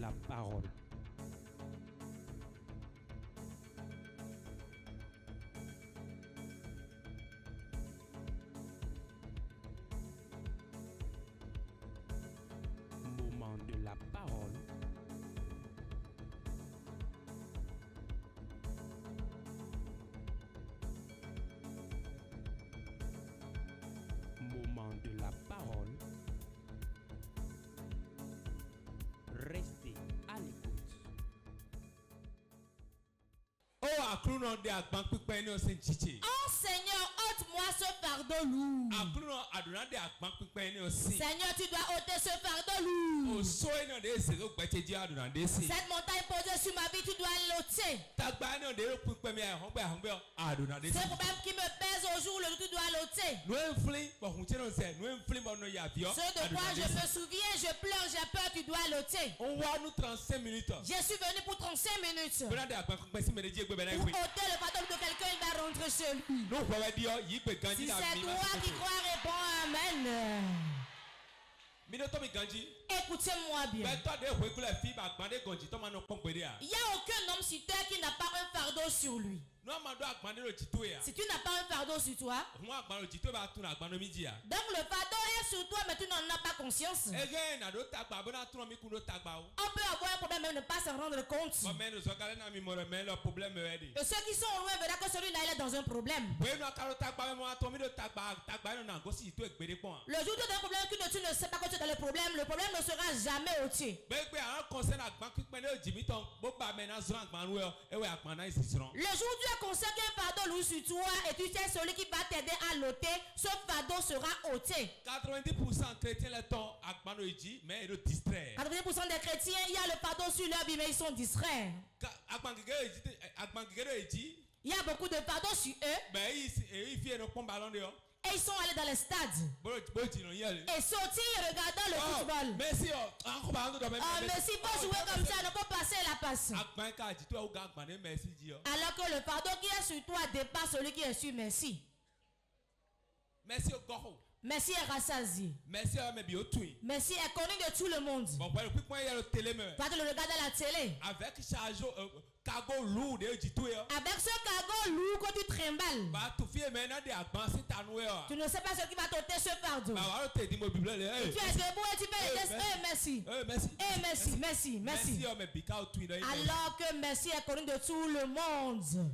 la parole. Moment de la parole. Moment de la parole. Restez à l'écoute. Oh, akruno de agban pipe ni o se nchiche. Oh Seigneur, ôte-moi ce fardeau lourd. Akruno aduna de agban pipe ni o si. Seigneur, tu dois ôter ce fardeau lourd. O so ina de se o gbeche ji aduna de si. Cette montagne posée sur ma vie, tu dois l'ôter. Tagba ni de o pipe mi ahongbe aduna de si. Ce problème qui me pèse au jour le jour, tu dois l'ôter. No enflin bo hunche no se, no enflin bo no ya bio. Ce de quoi je me souviens, je pleure, j'ai peur, tu dois l'ôter. On wa nu 35 minutes. Je suis venu pour 35 minutes. Bena de agban pipe si me de ji egbe bena Pour iwe. ôter le fardeau de quelqu'un, il va rentrer chez lui. No kwa we dio yi pe ganji Si na c'est mi. toi qui crois, réponds Amen. Mi no to mi ganji. Écoutez-moi bien. Be to de hwe kule fi ba agban de ganji to ma no pon pede a. Il n'y a aucun homme sur terre qui n'a pas un fardeau sur lui. No ma do agban de lo jito ya. Si tu n'as pas un fardeau sur toi, Mo agban lo jito ba tun agban no mi ji a. donc le fardeau est sur toi, mais tu n'en as pas conscience. Ege na do tagba bona tun mi ku no tagba o. On peut avoir un problème même ne pas s'en rendre compte. Comment nous sommes na mi mo me le problème est. Et ceux qui sont loin verront que celui-là il est dans un problème. We no karo tagba mo to mi do tagba no na go si to egbere pon. Le jour où tu as un problème que tu ne sais pas que tu es dans le problème ne sera jamais ôté. Gbegbe an concern agban pipe ni o jimi ton bo ba me na zran agban we e we agban na isisran. Le jour où tu as conscience qu'un fardeau lourd sur toi et tu sais celui qui va t'aider à l'ôter, ce fardeau sera ôté. 90% chrétiens le ton agban no ji mais ils distrait. 90% des chrétiens, il y a le fardeau sur leur vie, mais ils sont distraits. Agban gege ji Il y a beaucoup de fardeaux sur eux ben il fi no pon ballon de yo. et ils sont allés dans les stades. Bo ti no yele. Et sortir regardant le football. Merci o. An ko ba ndo do me. Ah, mais s'il faut jouer comme ça, on peut passer la passe. Agban ka ji to o ga agban de merci ji yo. Alors que le fardeau qui est sur toi dépasse celui qui est sur merci. Merci o go. Merci est rassasié. Merci o me bi o twin. Merci est connu de tout le monde. Bon, pour le pipe moi le télé me. Toi, tu le regardes à la télé. Avec charge cargo lourd de ji to yo. Avec ce cargo lourd que tu trimbales. Ba to fi me na de agban si tanu yo. Tu ne sais pas ce qui va t'ôter ce fardeau. Ba wa te di mo bible le. Tu es debout et tu fais les gestes. Merci. Merci. Merci, merci, merci. Merci o me bi ka o twin. Alors que merci est connu de tout le monde.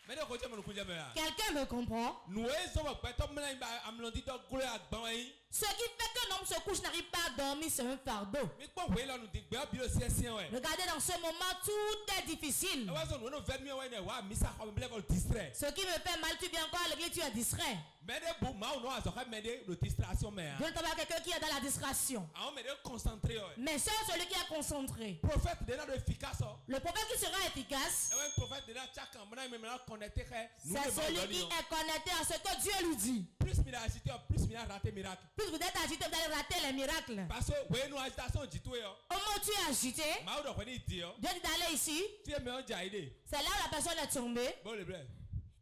Mais de ko je mo ku je me ya. Quelqu'un me comprend? Nous eso mo pe to me na ba amlondi to gure agban yi. Ce qui fait qu'un homme se couche n'arrive pas à dormir, c'est un fardeau. Mi po we lo nu di gbe bi o si esin we. Regardez, dans ce moment, tout est difficile. E wa so no vet mi we na wa mi sa ko me ko distrait. Ce qui me fait mal, tu viens encore à l'église, tu es distrait. Mais de bu ma no aso ka me de distraction me ya. Je ne t'envoie quelqu'un qui est dans la distraction. A on me de concentré o. Mais seul celui qui est concentré. Prophète de na de efficace o. Le prophète qui sera efficace, E we prophète de na chaka mo na me na connecté ke. c'est celui qui est connecté à ce que Dieu lui dit. Plus mi na agité, plus mi na raté miracle. Plus vous êtes agité, vous allez rater les miracles. Parce que we no agitation ji to yo. Au moment où tu es agité, Ma o do ko ni di yo. Dieu dit d'aller ici. Ti e me on ja ide. C'est là où la personne est tombée Bon le bre.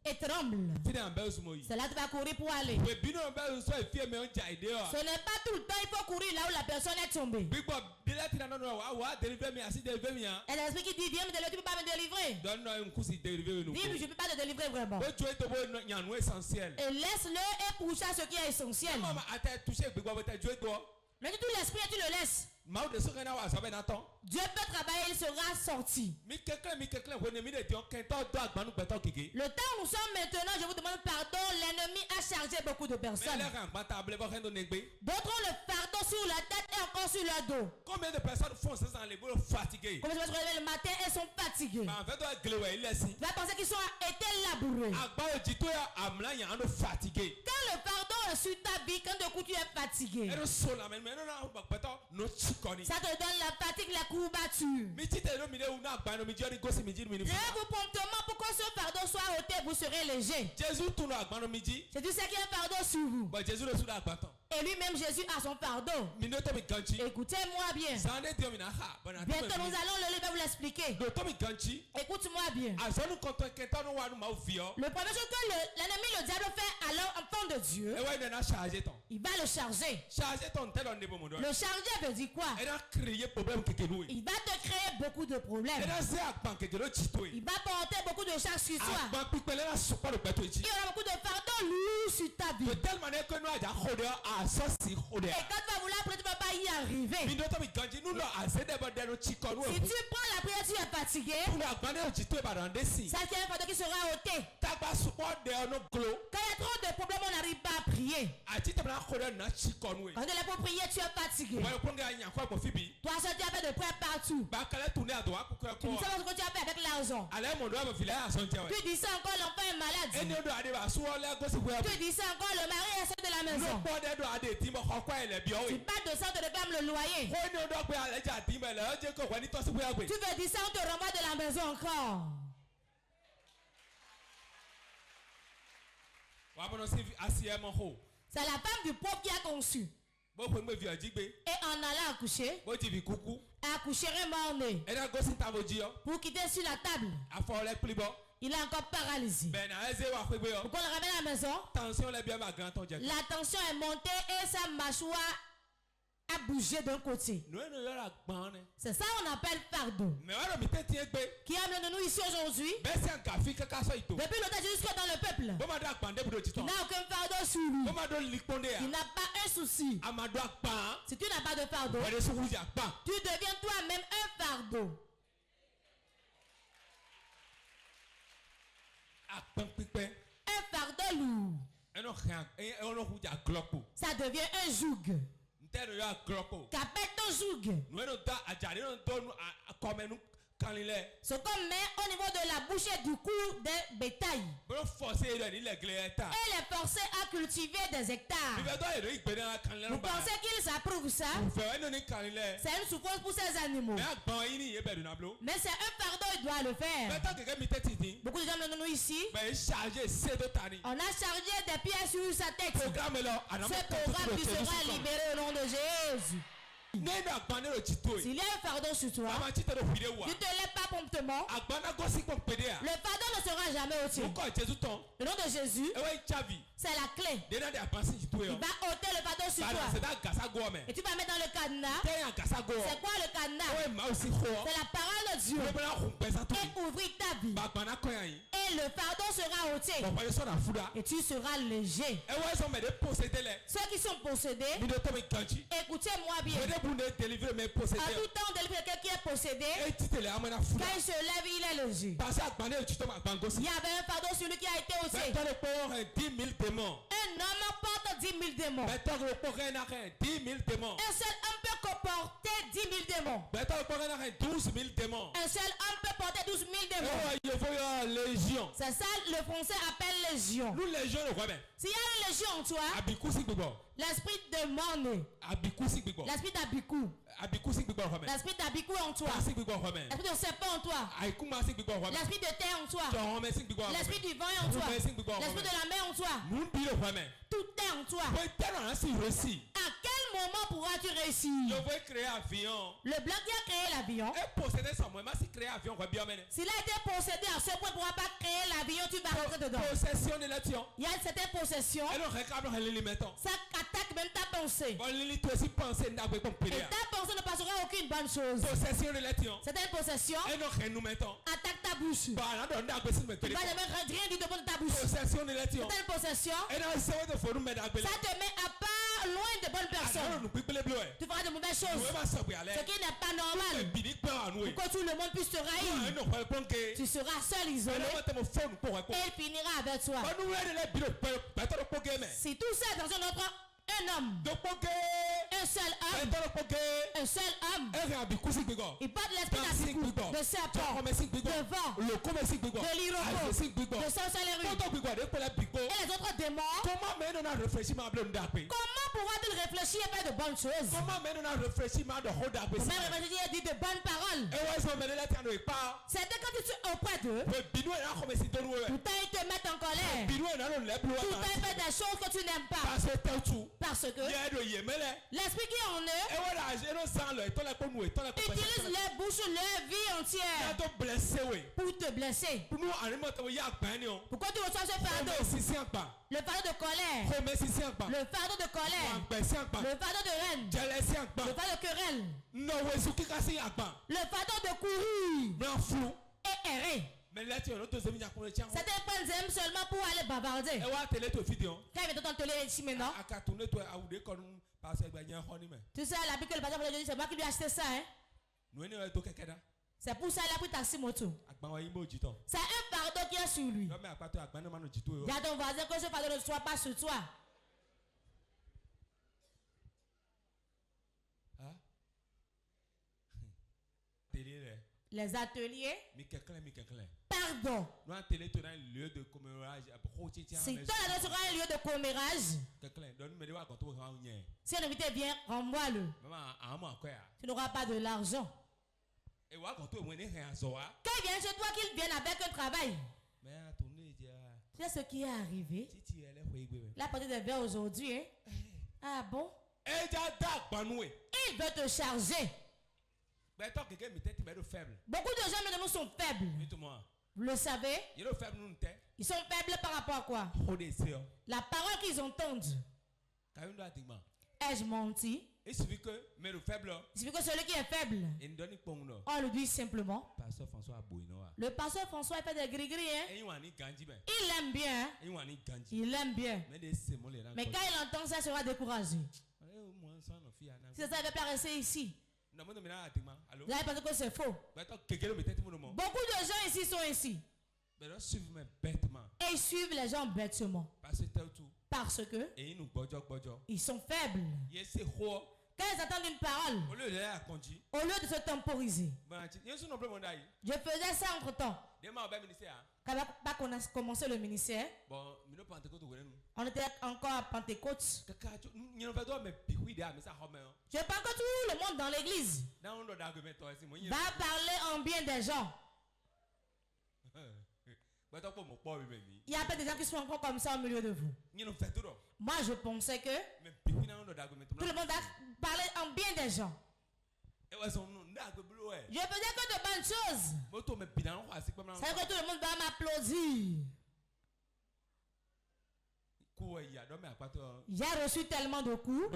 et tremble. Ti na be osumo yi. C'est là que tu vas courir pour aller. We bi no be so e fi me on ja ide yo. Ce n'est pas tout le temps, il faut courir là où la personne est tombée. Bigbo bi la ti na no wa deliver me asi deliver me ya. Et l'esprit qui dit, viens me délivrer, tu ne peux pas me délivrer. Don no nkusi deliver no. Dis, je ne peux pas te délivrer vraiment. Bo jo to bo nyanu essentiel. Et laisse-le et pousse à ce qui est essentiel. Mama ata toucher gbigbo bo ta jo do. Mais tu l'esprit et tu le laisses. Ma o de so kana wa so be na ton. Dieu peut travailler, il sera sorti. Mi kekle wo ne mi de tion ken to do agbanu gbeto keke. Le temps où nous sommes maintenant, je vous demande pardon, l'ennemi a chargé beaucoup de Mais personnes. le kan gba table bo ken do negbe. D'autres ont le fardeau sur la tête et encore sur leur dos. Combien de personnes font ça dans les boulots fatigués? Comme je me réveille le matin et sont fatigués. En fait, on glewe il laisse. Tu vas penser qu'ils ont été labourés. Agba ojito ya amla ya ando fatigué. Quand le fardeau est sur ta vie, quand de coup tu es fatigué, Ero so la men no na bakpeto no chikoni. ça te donne la fatigue, la courbature. Mi tite no mi de una agba no mi jori gosi mi jiri mi ni. Lève-vous promptement pour que ce fardeau soit ôté, vous serez léger. Jésus tu no agba no mi ji. C'est tout ce qui est un fardeau sur vous. But Jésus le sous agba ton. Et lui-même, Jésus a son fardeau. Minoto mi ganchi. Écoutez-moi bien. Zande dio mi na ha. Bana Bientôt, nous allons le lire, je vais vous l'expliquer. Doto mi ganchi. Écoute-moi bien. Azonu konto kenta no wanu ma vio. Le premier chose que l'ennemi, le diable, fait à l'enfant de Dieu, Ewa ina na charger ton. il va le charger. Charger ton tel on nebo modo. Le charger veut dire quoi? Elle a créé problème que nous. Il va te créer beaucoup de problèmes. Elle a c'est à banque de l'autre chitoé. Il va porter beaucoup de charges sur toi. Banque people elle a support le bateau ici. Il y aura beaucoup de fardeaux lourds sur ta vie. De telle manière que nous avons rodé à sortir rodé. Et quand tu vas vouloir prier, tu ne vas pas y arriver. Minoto mi ganchi nous là assez de bon de l'autre chiko nous. Si tu prends la prière, tu es fatigué. Pour la bande de chitoé par un si. Ça c'est un fardeau qui sera ôté. Ta pas support de nos glo. Quand il y a trop de problèmes, on n'arrive pas à prier. A ti te na rodé na chiko nous. Quand tu es là pour prier, tu es fatigué. Ouais pour nga nya kwa fibi. Toi, ça tu as fait de prière partout. Ba kala tourner à droite pour que Tu ne sais pas ce que tu as fait avec l'argent. allez mon doigt me filer à son tiens. Tu dis ça encore, l'enfant est malade. Eni odo ade ba so le go se we. Tu dis ça encore, le mari est seul de la No maison. po de do ade ti mo kokwa ele bi o. Tu parles de ça, on te réclame le loyer. Ko ni odo pe ale ja ti me le o je ko wa ni to se we agbe. Tu veux dire ça, on te renvoie de la maison encore. Wa bono si asie mo ho. C'est la femme du pauvre qui a conçu. Bo pe me vi ajigbe. Et en allant accoucher, Bo ti vi kuku. elle accoucherait mort-né. E na go si ta voji o. Pour quitter sur la table, Afo le plibo. il est encore paralysé. Ben na eze wa pe gbe o. Pour qu'on le ramène à la maison, Tension le bien ma grand ton je. la tension est montée et sa mâchoire a bougé d'un côté. No no yo la gbon ne. C'est ça qu'on appelle fardeau. Me wa mi te ti egbe. Qui a amené nous ici aujourd'hui, Be se an ka fi kaka so ito. depuis longtemps jusque dans le peuple. Bo ma do agbande bu do ti Il ton. n'a aucun fardeau sur lui. Bo ma do liponde Il ya. n'a pas un souci. Amado agban. Si tu n'as pas de fardeau, Wa de so wuji agban. tu deviens toi-même un fardeau. Agban pipe. Un fardeau lourd. Eno khan eno wuji aglopo. Ça devient un joug. Ntero yo aglopo. Qu'appelle ton joug? No eno da ajare no do nu akome nu kanile. C'est comme met au niveau de la bouche et du cou des bétail. Bo forcer ile ni le gle ta. Elle est forcée à cultiver des hectares. Bi be do ero igbe na kanile Vous no ba. pensez qu'ils approuvent ça? Fe eno ni kanile. C'est une souffrance pour ces animaux. Me agban yi ni ye be do na blo. Mais c'est un fardeau, il doit le faire. Beta keke mi teti tin. Beaucoup de gens viennent nous ici. Be charger c'est de tani. On a chargé des pièces sur sa tête. Programme lo anamo. Ce programme qui sera libéré au nom de Jésus. Ne na agban ne ti to. S'il y a un fardeau sur toi, Ama ti te do fide wa. tu ne te lèves pas promptement. Agban na go si pon pede a. Le fardeau ne sera jamais ôté. Ko Jesu ton. Le nom de Jésus, E we chavi. c'est la clé. De na de apansi ti to yo. Il va ôter le fardeau sur Bana toi. se da gasa go me. Et tu vas mettre dans le cadenas. Te yan gasa go. C'est quoi le cadenas? We ma osi ho. C'est la parole de Dieu. We bana hun pesa to. Et ouvrir ta vie. Ba gbana ko yan yi. Et le fardeau sera ôté. Bo pa so na fuda. Et tu seras léger. E we so me de posséder le. Ceux qui sont possédés, Mi do to me kanchi. écoutez-moi bien. We de bu ne délivrer me En posséder. tout temps, délivrer quelqu'un qui est possédé, E ti tele amana fuda. quand il se lève, il est léger. Parce que agbana e ti to ma gbango Il si. y avait un fardeau sur lui qui a été ôté. Beto le po 10 000 démons. Un homme porte 10 000 démons. Beto le po na 10 000 démons. Un seul homme peut comporter 10 000 démons. Beto le po na 12 000 démons. Un seul homme peut porter 12 000 E démons. wa ye fo yo légion. C'est ça, le français appelle légion. Nous légion le quoi ben. S'il y a une légion en toi, Abiku si gbigbo. l'esprit de Moné, Abiku si gbigbo. l'esprit d'Abikou, Abiku si gbigbo quoi ben. l'esprit d'Abikou en toi, Ta si gbigbo quoi ben. l'esprit de serpent en toi, Aiku ma si gbigbo quoi ben. l'esprit de terre en toi, John me si gbigbo quoi ben. l'esprit du vent est en toi, Rume si gbigbo quoi l'esprit ben. de la mer en toi, Nous bi le quoi ben. tout est en toi. Boy tellement si réussi. À quel moment pourras-tu réussir? Je veux créer avion. Le blanc qui a créé l'avion, Et posséder son moi si créer avion quoi bien mener. s'il a été possédé à ce point, il ne pourra pas créer l'avion, tu vas rentrer dedans. Possession de l'avion. Il y a une certaine possession, Elle réclame le limitant. ça attaque même ta pensée. Bon Lili toi aussi penser n'avait pas Et pédé. ta pensée ne passera aucune bonne chose. Possession de l'avion. Certaines possessions Elle nous mettons. attaquent ta bouche. Bah là dans la si me Tu vas jamais rien dire de bon de ta bouche. Possession de l'avion. Certaines possessions, Elle a essayé de faire nous mettre à ça te met à part loin de bonnes personnes. nous pique les bleus. Tu feras de mauvaises Nous choses. va s'appeler à Ce l'air. qui n'est pas normal. Binique pas à nous. Pour que tout le monde puisse te haïr. Non, pas bon que. Tu seras seul, isolé. Elle va te me faire pour répondre. Et il finira avec toi. Nous allons les bureaux. Pas trop pour gamer. Si tout ça dans un autre, un homme, Donc pour que. un seul homme. Un seul homme. Il porte l'esprit d'Abikou, de serpent, de vent, de l'iroko, de sorcellerie. Et les autres démons. Comment pourra-t-il réfléchir et faire de bonnes choses? Comment réfléchir et dire de bonnes paroles? C'est quand tu es auprès d'eux. Tout le temps ils te mettent en colère. Tout le temps ils font des choses que tu n'aimes pas. Parce que l'esprit qui est en eux utilise leur bouche, leur vie entière pour te blesser. Pourquoi tu reçois ce fardeau? Le fardeau de colère, le fardeau de colère, le fardeau de haine, le fardeau de querelle, le fardeau de courir et errer. Certains prennent seulement pour aller bavarder. Quand il vient t'entendre ici maintenant, tu sais, la Bible que le pasteur dit, c'est moi qui lui ai acheté ça. Hein? C'est pour ça qu'il a pris taxi moto. C'est un fardeau qui est sur lui. Dis à ton voisin que ce fardeau ne soit pas sur toi. Les ateliers. Pardon. Si toi là sera un lieu de commérage, si un invité vient, renvoie-le. Tu n'auras pas de l'argent. Quand il vient chez toi, qu'il vienne avec un travail. Tu sais ce qui est arrivé? La partie des verres aujourd'hui. Hein? Ah bon? Il veut te charger. Beaucoup de gens de nous sont faibles. Vous le savez? Ils sont faibles par rapport à quoi? La parole qu'ils entendent. Ai-je menti? Il suffit que celui qui est faible, on le dit simplement. Le pasteur François il fait des gris-gris. Hein? Il aime bien. Il aime bien. Mais quand il entend ça, il sera découragé. Si ça ne veut pas rester ici. Vous avez pensé que c'est faux. Beaucoup de gens ici sont ici. Et ils suivent les gens bêtement. Parce que ils sont faibles. Quand ils attendent une parole, au lieu de se temporiser, je faisais ça entre temps. Quand on a commencé le ministère, on était encore à Pentecôte. Je parle que tout le monde dans l'église va parler en bien des gens. Il y a pas des gens qui sont encore comme ça au milieu de vous. Moi, je pensais que tout le monde va parler en bien des gens. Je faisais que de bonnes choses. C'est que tout le monde va m'applaudir. J'ai reçu tellement de coups.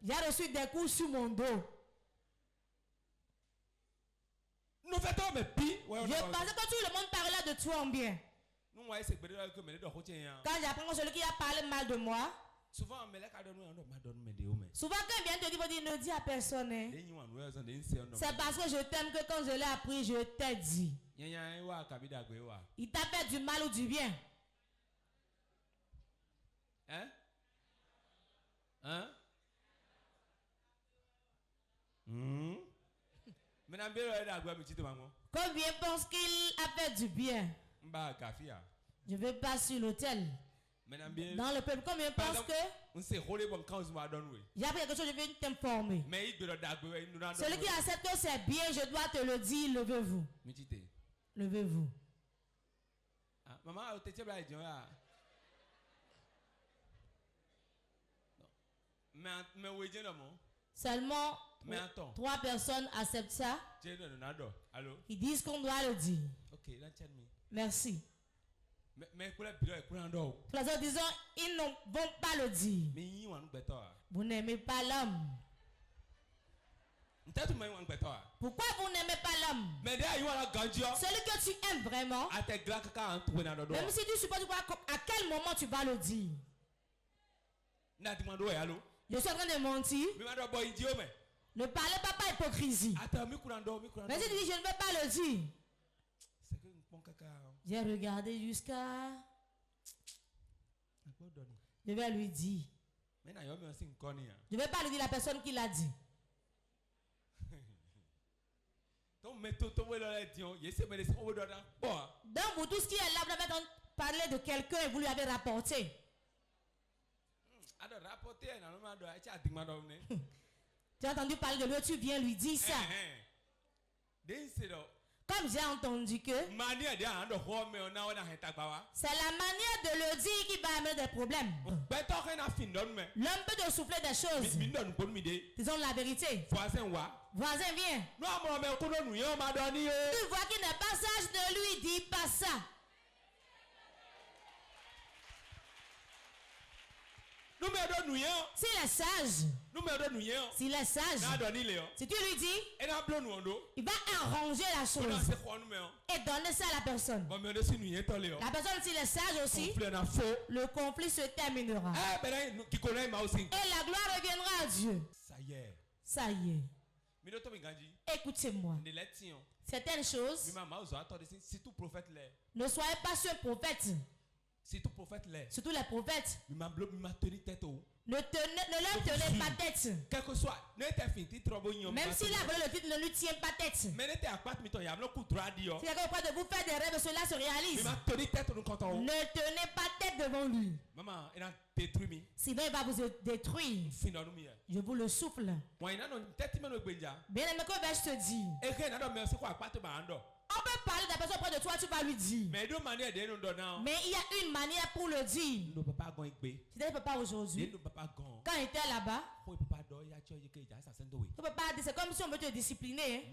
J'ai reçu des coups sur mon dos. Je pensais que tout le monde parlait de toi en bien. Quand j'apprends celui qui a parlé mal de moi, souvent quand il vient te dire, ne dis à personne. Hein. C'est parce que je t'aime que quand je l'ai appris, je t'ai dit. Il t'a fait du mal ou du bien? Hein? Hein? Combien pense qu'il a fait du bien? Je ne vais pas sur l'autel. Dans le peuple, combien pense que j'ai appris quelque chose, je vais t'informer. Celui qui accepte que c'est bien, je dois te le dire, levez-vous. Levez-vous. Seulement 3 personnes acceptent ça. Ils disent qu'on doit le dire. Merci. Les autres disent ils ne vont pas le dire. Vous n'aimez pas l'homme. Pourquoi vous n'aimez pas l'homme? Celui que tu aimes vraiment. Même si tu supposes à quel moment tu vas le dire. Je suis en train de mentir. Ne parlez pas par hypocrisie. Mais si tu dis je ne vais pas le dire. J'ai regardé jusqu'à... Je vais lui dire. Je ne vais pas lui dire la personne qui l'a dit. Donc, vous tous qui est là, vous avez parlé de quelqu'un et vous lui avez rapporté. Tu as entendu parler de lui, tu viens lui dire ça. Comme j'ai entendu que c'est la manière de le dire qui va amener des problèmes. L'homme peut te souffler des choses. Disons la vérité. Voisin, viens. Tu vois qu'il n'est pas sage, ne lui dis pas ça. S'il est sage, si tu lui dis, il va arranger la chose et donner ça à la personne. La personne, s'il est sage aussi, le conflit se terminera. Et la gloire reviendra à Dieu. Ça y est. Écoutez-moi. Certaines choses, ne soyez pas ce prophète. Surtout les prophètes. Ne leur tenez pas tête. Même si la volée le titre ne lui tient pas tête. Si quelqu'un auprès de vous fait des rêves, cela se réalise. Ne tenez pas tête devant lui. Sinon il va vous détruire. Je vous le souffle. Bien aimé, que vais-je te dire? On peut parler de la personne auprès de toi, tu vas lui dire. Mais il y a une manière pour le dire. Tu ne peux pas aujourd'hui. Quand il était là-bas, tu ne peux pas dire, c'est comme si on veut te discipliner.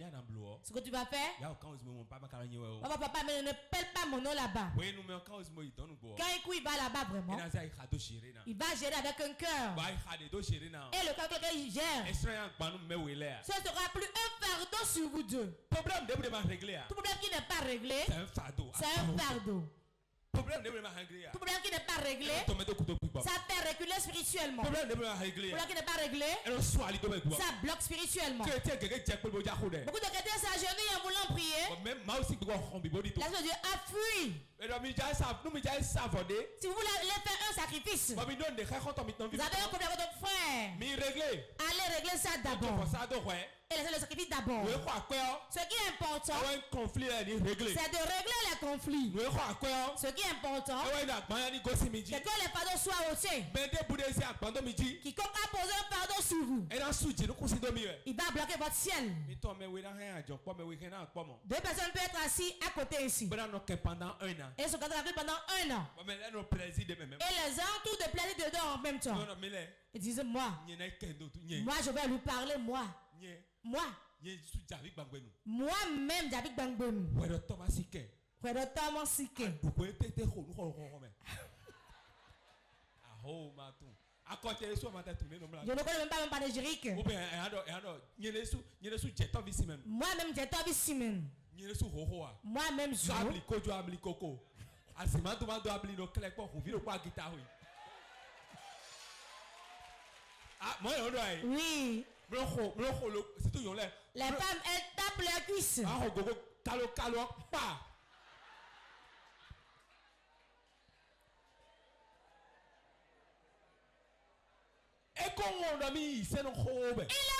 Ce que tu vas faire, papa, mais ne pèle pas mon nom là-bas. Quand il va là-bas vraiment, il va gérer avec un cœur. Et le cœur que il gère, ce sera plus un fardeau sur vous deux. Tout problème qui n'est pas réglé, c'est un fardeau. Tout problème qui n'est pas réglé, ça fait reculer spirituellement. Problème qui n'est pas réglé, ça bloque spirituellement. Beaucoup de chrétiens s'agenouillent en voulant prier. La chose de Dieu a fui. Si vous voulez faire un sacrifice, vous avez un problème avec votre frère. Allez régler ça d'abord. Et laissez le sacrifice d'abord. Ce qui est important, c'est de régler les conflits. Ce qui est important, c'est que les fardeaux soient ôtés. Quiconque a posé un fardeau sur vous, il va bloquer votre ciel. Deux personnes peuvent être assises à côté ici. Et se contempler pendant un an. Et les uns tous de plaisir dedans en même temps. Ils disent moi je vais lui parler moi-même David Bangbenu. Frère Thomas Siké. Je ne connais même pas mon panégyrique. Moi-même j'ai Toby Simen. Moi-même je. Oui. Les femmes, elles tapent leurs cuisses. Il a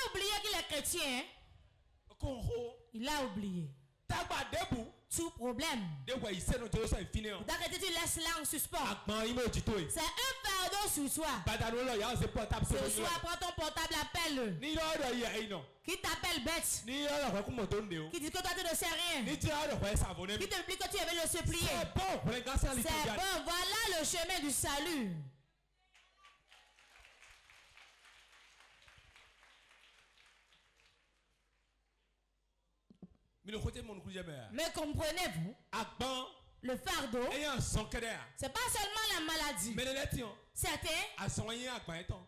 oublié qu'il est chrétien. Il a oublié. Tout problème. D'arrêter, tu laisses là en suspens. C'est un fardeau sur toi. Ce soir, prends ton portable, appelle-le. Qui t'appelle bête. Qui dit que toi tu ne sais rien. Qui te dit que tu avais le supplier. C'est bon, voilà le chemin du salut. Mais comprenez-vous, le fardeau, c'est pas seulement la maladie. Certains,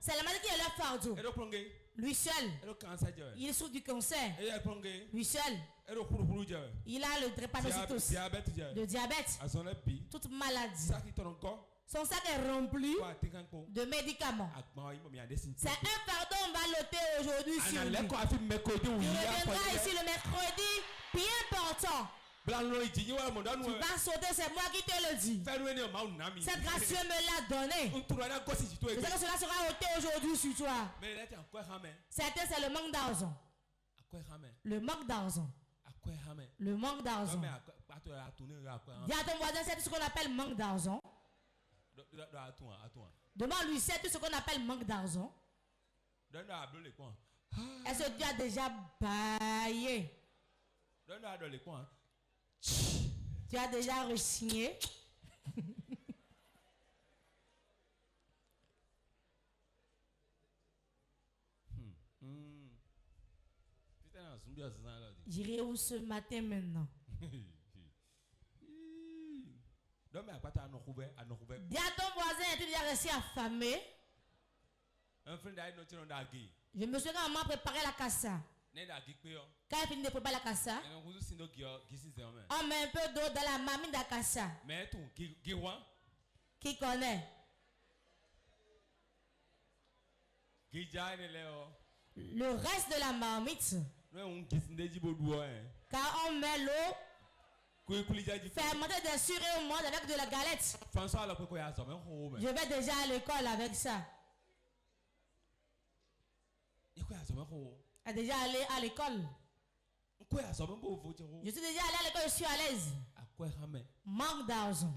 c'est la maladie qui est leur fardeau. Lui seul, il souffre du cancer. Lui seul, il a le drépanocytose, le diabète, toute maladie. Son sac est rempli de médicaments. C'est un fardeau, on va l'ôter aujourd'hui sur lui. Il reviendra ici le mercredi, bien important. Tu vas sauter, c'est moi qui te le dis. Cette grâce Dieu me l'a donnée. C'est que cela sera ôté aujourd'hui sur toi. C'était c'est le manque d'argent. Le manque d'argent. Le manque d'argent. Dis à ton voisin, c'est tout ce qu'on appelle manque d'argent. Demande-lui, c'est tout ce qu'on appelle manque d'argent. Est-ce que tu as déjà baillé? Tu as déjà re-signé? J'irai où ce matin maintenant? Dis à ton voisin, es-tu déjà resté affamé? Je me suis vraiment préparé la cassa. Quand il finit de préparer la cassa, on met un peu d'eau dans la mamie de la cassa. Qui connaît? Le reste de la marmite, car on met l'eau fermentée de suré au monde avec de la galette. Je vais déjà à l'école avec ça. Est déjà allé à l'école. Je suis déjà allé à l'école, je suis à l'aise. Manque d'argent.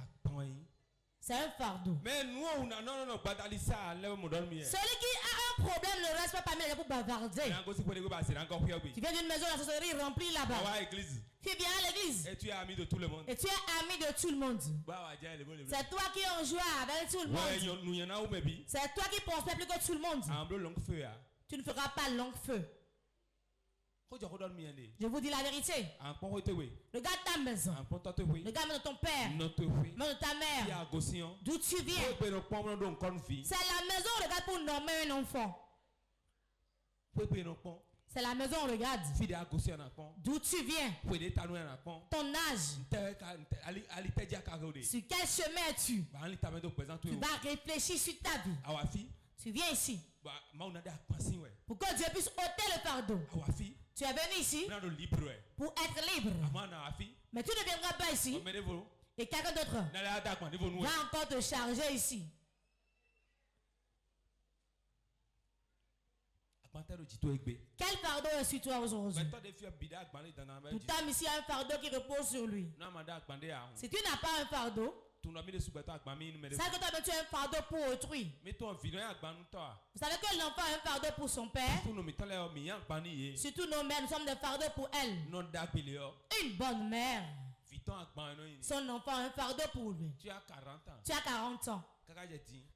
C'est un fardeau. Mais nous, non. Celui qui a un problème ne reste pas parmi les gens pour bavarder. Tu viens d'une maison, la sorcellerie remplie là-bas. Tu viens à l'église. Et tu es ami de tout le monde. Et tu es ami de tout le monde. C'est toi qui en joues avec tout le monde. C'est toi qui prospères plus que tout le monde. Tu ne feras pas long feu. Je vous dis la vérité. Regarde ta maison. Regarde de ton père. Même de ta mère. D'où tu viens. C'est la maison, regarde, pour nommer un enfant. C'est la maison, regarde. D'où tu viens. Ton âge. Sur quel chemin es-tu? Tu vas réfléchir sur ta vie. Tu viens ici. Pour que Dieu puisse ôter le fardeau. Tu es venu ici pour être libre. Mais tu ne viendras pas ici. Et quelqu'un d'autre va encore te charger ici. Quel fardeau est sur toi aujourd'hui? Tout homme ici a un fardeau qui repose sur lui. Si tu n'as pas un fardeau, ça que toi tu as un fardeau pour autrui. Vous savez que l'enfant a un fardeau pour son père. Surtout nos mères, nous sommes des fardeaux pour elle. Une bonne mère, son enfant a un fardeau pour lui. Tu as 40 ans.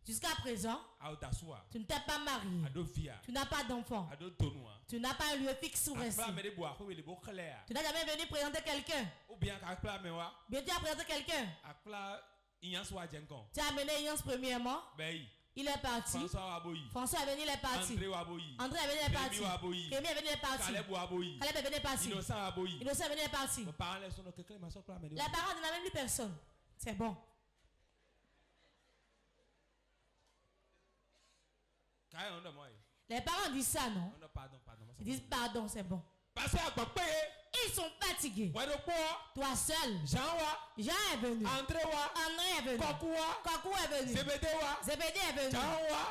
Jusqu'à présent, tu ne t'es pas marié. Tu n'as pas d'enfant. Tu n'as pas un lieu fixe où rester. Tu n'as jamais venu présenter quelqu'un. Bien tu as présenté quelqu'un. Tu as amené Yans premièrement. Il est parti. François est venu, il est parti. André est venu, il est parti. Kémy est venu, il est parti. Caleb est venu, il est parti. Innocent est venu, il est parti. Les parents ne n'ont même plus personne. C'est bon. Les parents disent ça, non? Ils disent pardon, c'est bon. Ils sont fatigués. Toi seul. Jean est venu. André est venu. Kakou est venu. Zébédée est venu.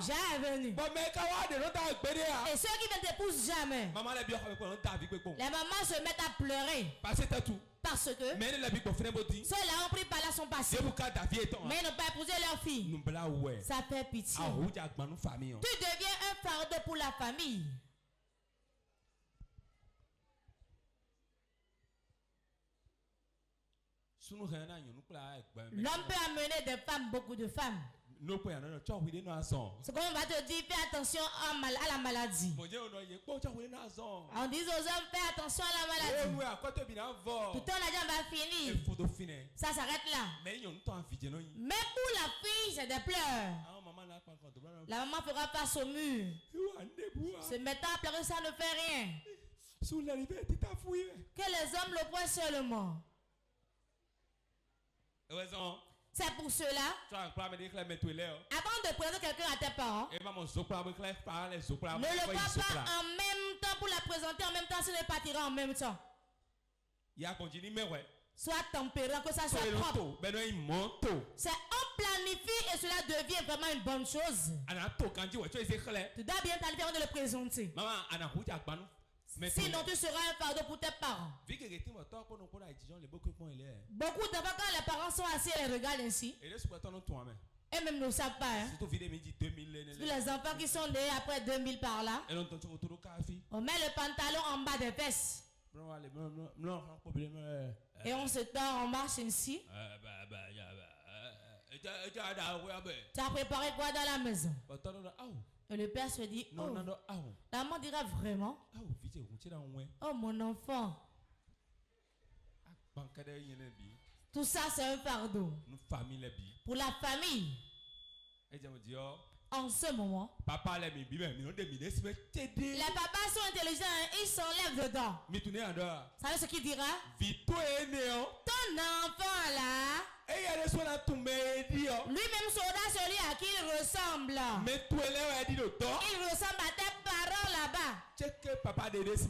Jean est venu. Et ceux qui ne t'épousent jamais, les mamans se mettent à pleurer. Parce que ceux-là ont pris par là sont passés. Mais ils n'ont pas épousé leur fille. Ça fait pitié. Tu deviens un fardeau pour la famille. L'homme peut amener des femmes, beaucoup de femmes. C'est comme on va te dire, fais attention à la maladie. On dit aux hommes, fais attention à la maladie. Tout le temps, la jambe va finir. Ça s'arrête là. Mais pour la fille, c'est des pleurs. La maman fera face au mur. Se mettant à pleurer, ça ne fait rien. Que les hommes le voient seulement. C'est pour cela, avant de présenter quelqu'un à tes parents, ne le vois pas en même temps pour la présenter en même temps, ce ne partira en même temps. soit tempérant, que ça soit propre. C'est on planifie et cela devient vraiment une bonne chose. Tu dois bien planifier avant de le présenter. Sinon tu seras un fardeau pour tes parents. Beaucoup d'enfants quand les parents sont assis et les regardent ainsi. Et même ne savent pas. Hein? Tous les enfants qui sont nés après 2000 par là. On met le pantalon en bas des fesses. Et on se tend en marche ainsi. Tu as préparé quoi dans la maison? Et le père se dit, oh, la maman dira vraiment, oh mon enfant, tout ça c'est un fardeau pour la famille. En ce moment, les papas sont intelligents, ils s'enlèvent dedans. Vous savez ce qu'il dira? Ton enfant là, lui-même saura celui à qui il ressemble. Il ressemble à tes parents là-bas.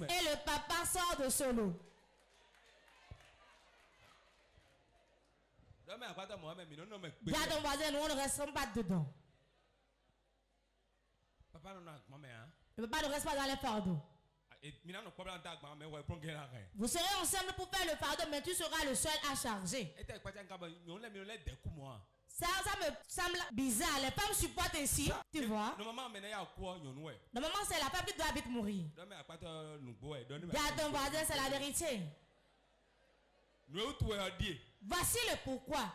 Et le papa sort de solo. Dis à ton voisin, nous on ne restons pas dedans. Le papa ne reste pas dans les fardeaux. Vous serez ensemble pour faire le fardeau, mais tu seras le seul à charger. Ça me semble bizarre. Les femmes supportent ainsi. Tu vois? Normalement, c'est la femme qui doit vite mourir. Dis à ton voisin, c'est la vérité. Voici le pourquoi.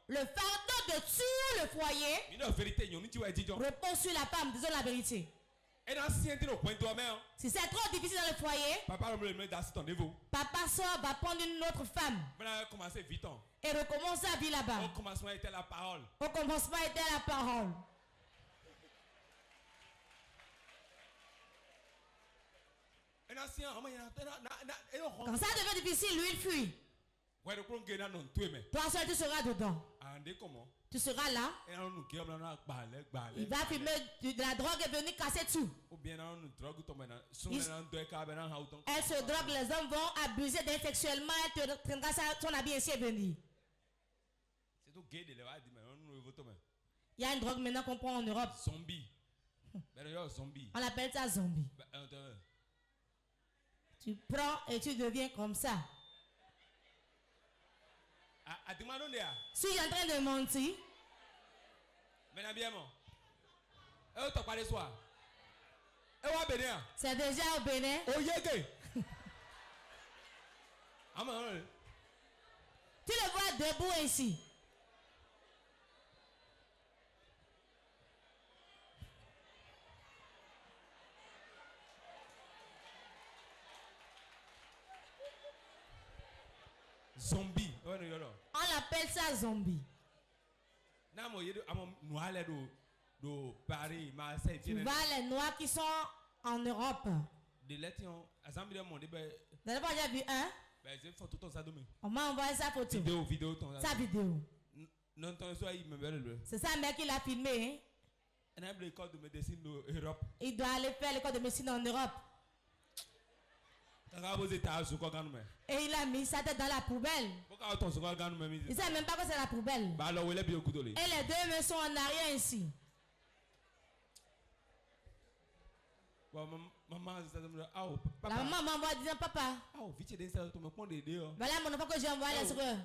Le fardeau de tout le foyer repose sur la femme, disons la vérité. Si c'est trop difficile dans le foyer, papa sort, va prendre une autre femme et recommence sa vie là-bas. Au commencement était la parole. Quand ça devient difficile, lui il fuit. Toi seul tu seras dedans. Tu seras là. Il va fumer de la drogue et venir casser tout. Elle se drogue, les hommes vont abuser d'elle sexuellement. Elle te prendra son habit ainsi et venir. Il y a une drogue maintenant qu'on prend en Europe. Zombie. On appelle ça zombie. Tu prends et tu deviens comme ça. Si je suis en train de mentir, c'est déjà au Bénin. Tu le vois debout ici. Zombie. On appelle ça zombie. Tu vois les noirs qui sont en Europe. Vous n'avez pas déjà vu un? On m'a envoyé sa photo. Sa vidéo. C'est ça, mec, qui l'a filmé. Hein? Il doit aller faire l'école de médecine en Europe. Et il a mis sa tête dans la poubelle. Il ne sait même pas que c'est la poubelle. Et les deux mains sont en arrière ici. La maman m'envoie disant papa. Voilà mon enfant que j'ai envoyé à l'extérieur.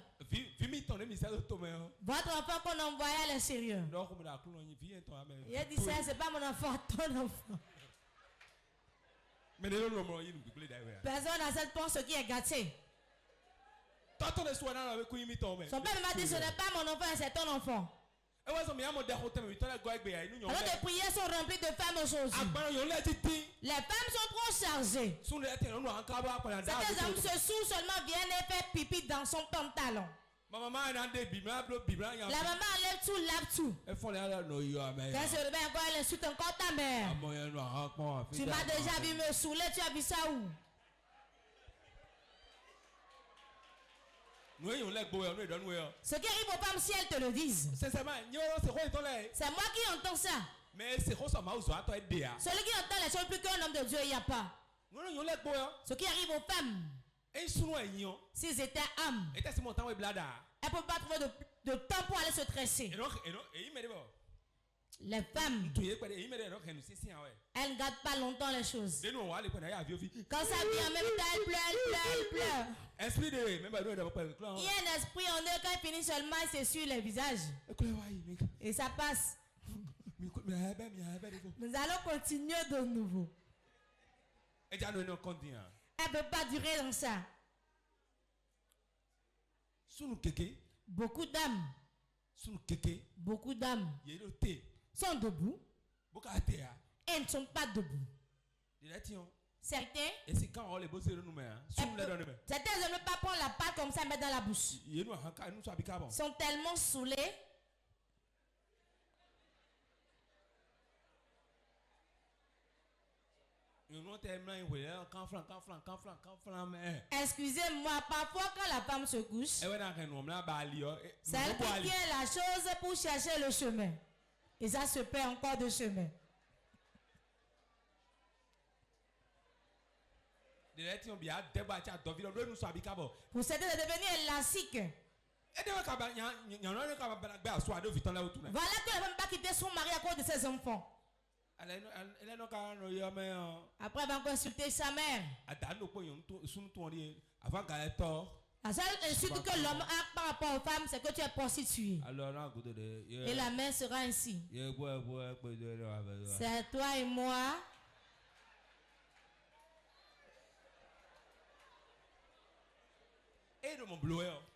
Votre enfant qu'on a envoyé à l'extérieur. Il a dit ça, c'est pas mon enfant, ton enfant. Personne n'a cette pense qui est gâté. Son père m'a dit ce n'est pas mon enfant, c'est ton enfant. Alors les prières sont remplies de femmes aujourd'hui. Les femmes sont trop chargées. Certains hommes se saoulent seulement, viennent et faire pipi dans son pantalon. La maman enlève tout, lave tout. Quand elle se réveille encore, elle insulte encore ta mère. Tu m'as déjà vu me saouler, tu as vu ça où? Ce qui arrive aux femmes si elles te le disent. C'est moi qui entends ça. Celui qui entend les choses plus qu'un homme de Dieu, il n'y a pas. Ce qui arrive aux femmes. S'ils étaient âmes, elles ne peuvent pas trouver de temps pour aller se tresser. Les femmes, elles ne gardent pas longtemps les choses. Quand ça vient, même temps, elles pleurent. Il y a un esprit en eux, quand ils finissent seulement, c'est sur les visages. Et ça passe. Nous allons continuer de nouveau. Elle ne peut pas durer dans ça. Beaucoup d'âmes sont debout et ne sont pas debout. Certains ne veulent pas prendre la pâte comme ça et mettre dans la bouche. Ils sont tellement saoulés. Excusez-moi, parfois quand la femme se couche, c'est elle qui fait la chose pour chercher le chemin. Et ça se perd encore de chemin. Pour certains, c'est devenu élastique. Voilà que elle ne veut pas quitter son mari à cause de ses enfants. Après, elle va consulter sa mère. La seule insulte que l'homme a par rapport aux femmes, c'est que tu es prostituée. Et la mère sera ainsi. C'est toi et moi.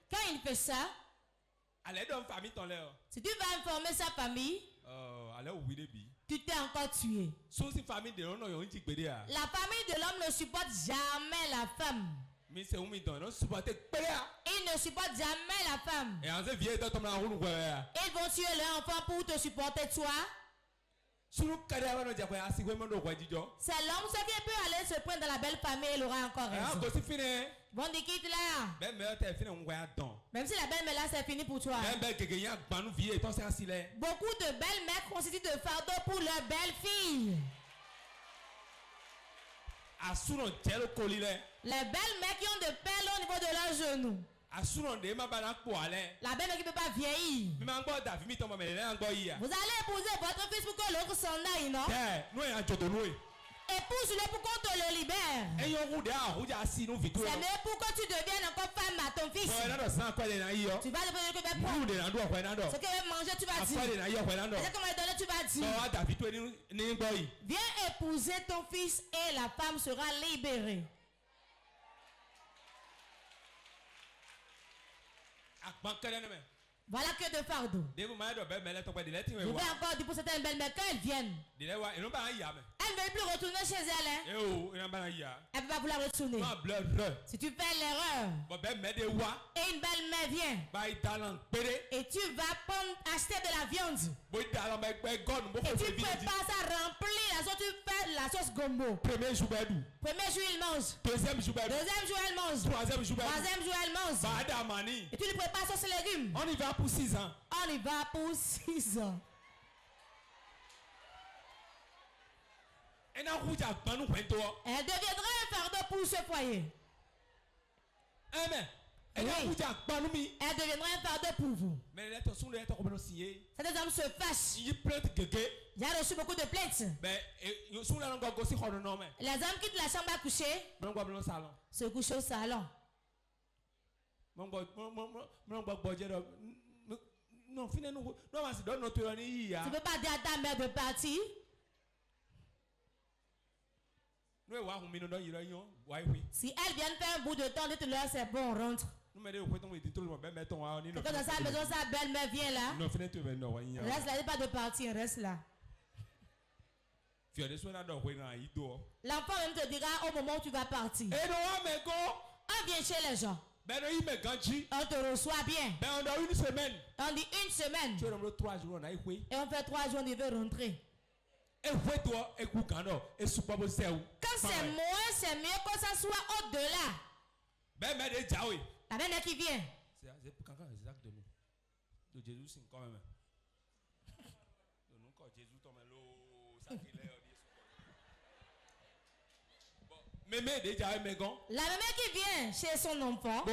Quand il fait ça, si tu vas informer sa famille, tu t'es encore tué. La famille de l'homme ne supporte jamais la femme. Il ne supporte jamais la femme. Ils vont tuer leur enfant pour te supporter toi. C'est l'homme qui peut aller se prendre dans la belle famille, il aura encore raison. Bon, dis quitte là. Même si la belle-mère là, c'est fini pour toi. Beaucoup de belles-mères constituent de fardeau pour leurs belles-filles. Les belles-mères qui ont de perles au niveau de leurs genoux. La belle-mère qui ne peut pas vieillir. Vous allez épouser votre fils pour que l'autre s'en aille, non? Épouse-le pour qu'on te le libère. C'est mieux pour que tu deviennes encore femme à ton fils. Tu vas le prendre que tu vas prendre. Ce qu'il va manger, tu vas dire. Ce qu'il va donner, tu vas dire. Viens épouser ton fils et la femme sera libérée. Voilà que de fardeau. Je vais encore dire pour certaines belles-mères quand elles viennent. Elle ne veut plus retourner chez elle. Hein? Elle ne peut pas vouloir retourner. Si tu fais l'erreur et une belle-mère vient et tu vas acheter de la viande et tu prépares ça rempli la sauce, tu fais la sauce gombo. Premier jour il mange. Deuxième jour elle mange. Troisième jour elle mange. Et tu lui prépares sauce légumes. On y va pour 6 ans. On y va pour 6 ans. Elle deviendra un fardeau pour ce foyer. Amen. Oui. Elle deviendra un fardeau pour vous. Certains hommes se fâchent. J'ai reçu beaucoup de plaintes. Les hommes quittent la chambre à coucher, se couchent au salon. Tu ne peux pas dire à ta mère de partir. Si elle vient faire un bout de temps, dites-leur c'est bon, on rentre. Quand dans sa maison, sa belle-mère vient là. Reste là, il pas de partir, reste là. L'enfant même te dira au moment où tu vas partir. On vient chez les gens. On te reçoit bien. On dit une semaine. Et on fait 3 jours, on veut rentrer. Quand c'est moins, c'est mieux que ça soit au-delà. La belle qui vient. La mémé qui vient chez son enfant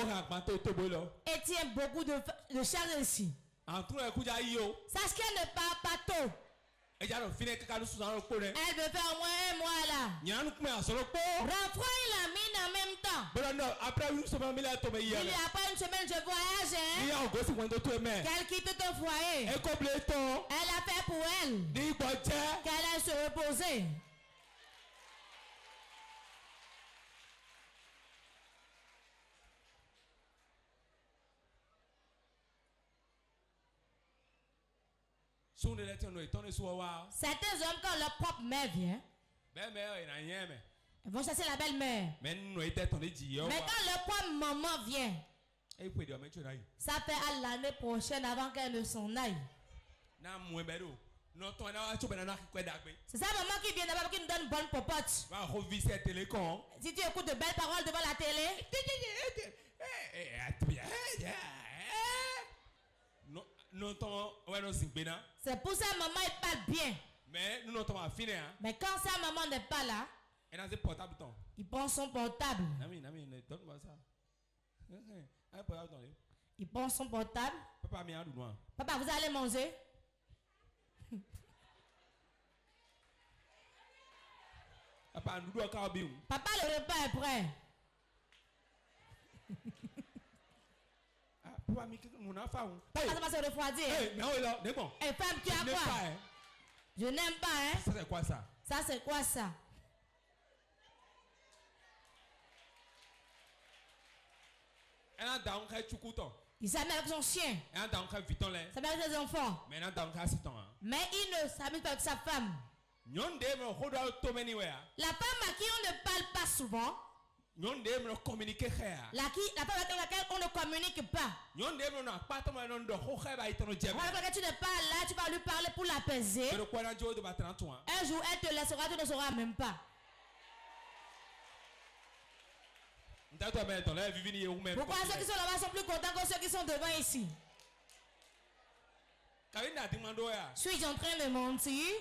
et tient beaucoup de charges ici. Sache qu'elle ne parle pas tôt. Elle veut faire au moins un mois là. Renfroy la mine en même temps. Après une semaine, Il lui après une semaine, je voyage. Hein? Qu'elle quitte ton foyer. Elle a fait pour elle. Qu'elle aille se reposer. Certains hommes, quand leur propre mère vient, ils vont chasser la belle-mère. Mais quand leur propre maman vient, ça fait à l'année prochaine avant qu'elle ne s'en aille. C'est ça maman qui vient d'abord qui nous donne une bonne popote. Si tu écoutes de belles paroles devant la télé, c'est pour ça maman elle parle bien. Mais quand sa maman n'est pas là, il prend son portable. Il prend son portable. Papa, vous allez manger? Papa, le repas est prêt. Papa, ça va se refroidir. Et femme, tu as quoi? Je n'aime pas, hein? Ça, c'est quoi ça? Ça, c'est quoi ça? Il s'amène avec son chien. Il s'amène avec ses enfants. Mais il ne s'amène pas avec sa femme. La femme à qui on ne parle pas souvent. La femme avec laquelle on ne communique pas. Quand tu n'es pas là, tu vas lui parler pour l'apaiser. Un jour, elle te laissera, tu ne sauras même pas. Pourquoi ceux qui sont là-bas sont plus contents que ceux qui sont devant ici? Suis-je en train de mentir?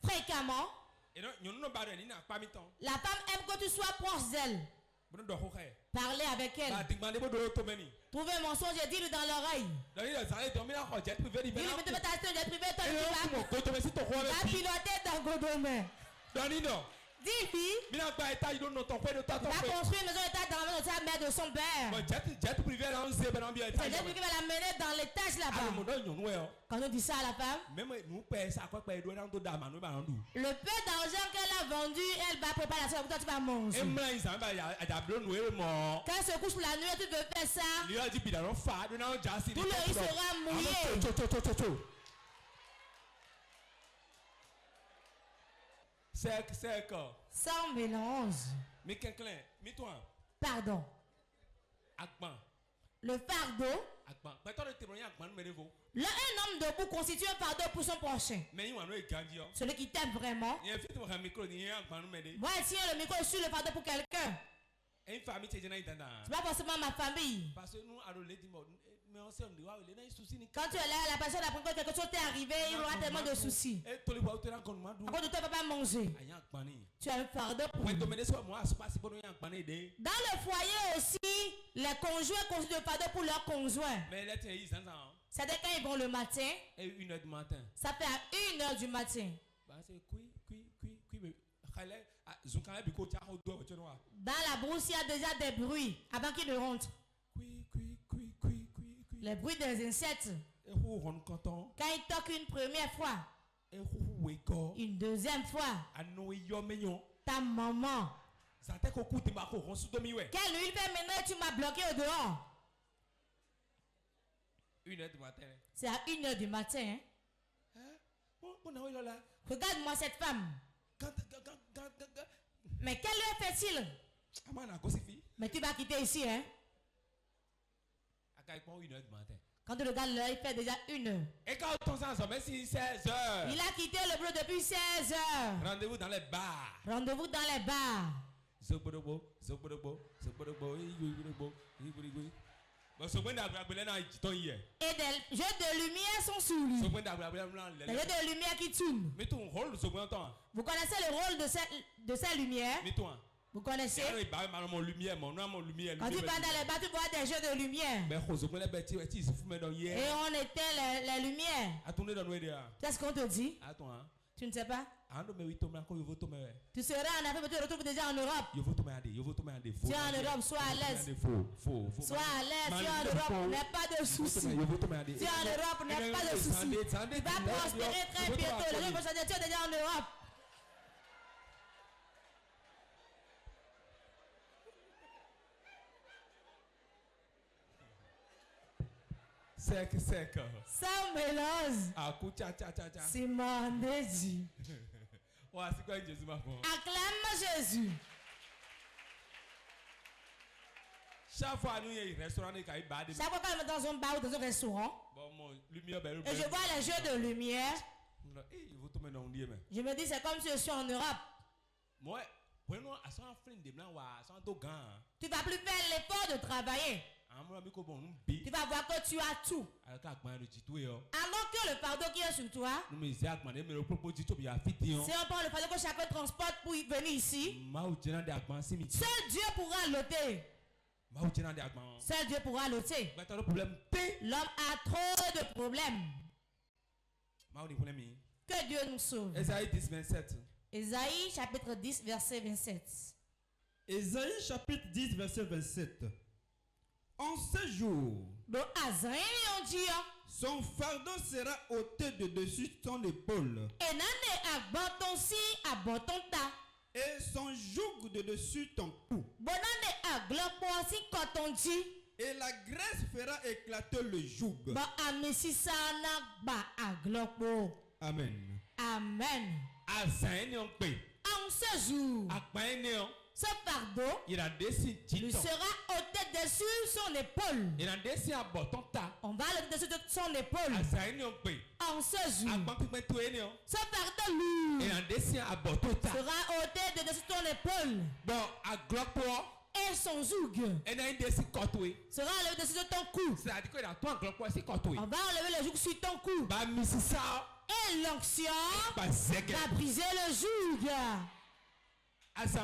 Fréquemment, la femme aime que tu sois proche d'elle. Parler avec elle. Trouver un mensonge et dis-le dans l'oreille. Dis-lui, mais tu vas t'acheter un jet privé, toi tu vas piloter dans Godomé. Dis-lui, va construire une maison d'étage dans la maison de sa mère, de son père. Ce jet privé va l'amener dans l'étage là-bas. Quand on dit ça à la femme, le peu d'argent qu'elle a vendu, elle va préparer la soirée pour toi, tu vas manger. Quand elle se couche pour la nuit, tu veux faire ça. Tout le riz sera mouillé. Sans mélange. Pardon. Le fardeau. Là, un homme debout constitue un fardeau pour son prochain. Celui qui t'aime vraiment. Moi, si le micro sur le fardeau pour quelqu'un. C'est pas forcément ma famille. Quand tu es là, la personne apprend que quelque chose t'est arrivé, il aura tellement de soucis. À cause de toi, tu ne peux pas manger. Tu as un fardeau pour lui. Dans le foyer aussi, les conjoints constituent un fardeau pour leurs conjoints. C'est-à-dire quand ils vont le matin, ça fait à 1h du matin. Dans la brousse, il y a déjà des bruits avant qu'ils ne rentrent. Les bruits des insectes. Quand ils toquent une première fois, une deuxième fois, ta maman. Quelle nuit il fait maintenant, tu m'as bloqué au dehors. 1h du matin. C'est à 1h du matin. Hein? Regarde-moi cette femme. Mais quelle heure fait-il? Mais tu vas quitter ici, hein? Quand tu regardes l'heure, il fait déjà 1h. Il a quitté le bureau depuis 16h. Rendez-vous dans les bars. Rendez-vous dans les bars. Et des jeux de lumière sont sur lui. Des jeux de lumière qui tournent. Vous connaissez le rôle de ces lumières? Vous connaissez? Quand tu vas dans les bas, tu vois des jeux de lumière. Et on éteint les lumières. C'est ce qu'on te dit? Tu ne sais pas? Tu seras en Afrique, mais tu te retrouves déjà en Europe. Tu es en Europe, sois à l'aise. Sois à l'aise, tu es en Europe, n'aie pas de soucis. Tu es en Europe, n'aie pas de soucis. Tu vas prospérer très bientôt. Les gens vont changer, tu es déjà en Europe. Sans mélange. Simon Jésus. Acclame Jésus. Chaque fois nous y a un restaurant qui est bas. Chaque fois qu'on est dans un bar ou dans un restaurant. Et je vois les jeux de lumière. Je me dis c'est comme si je suis en Europe. Tu vas plus faire l'effort de travailler. Tu vas voir que tu as tout. Alors que le fardeau qui est sur toi, si on prend le fardeau que chacun transporte pour venir ici, seul Dieu pourra l'ôter. Seul Dieu pourra l'ôter. L'homme a trop de problèmes. Que Dieu nous sauve. Ésaïe chapitre 10 verset 27. Ésaïe chapitre 10 verset 27. En ce jour, son fardeau sera ôté de dessus son épaule. Et son joug de dessus ton cou. Et la graisse fera éclater le joug. Amen. Amen. En ce jour, ce fardeau lui sera ôté dessus son épaule. On va le dessus de son épaule. En ce jour, ce fardeau lui sera ôté de dessus ton épaule. Et son joug sera enlevé dessus de ton cou. On va enlever le joug sur ton cou. Et l'onction va briser le joug. Ce jour,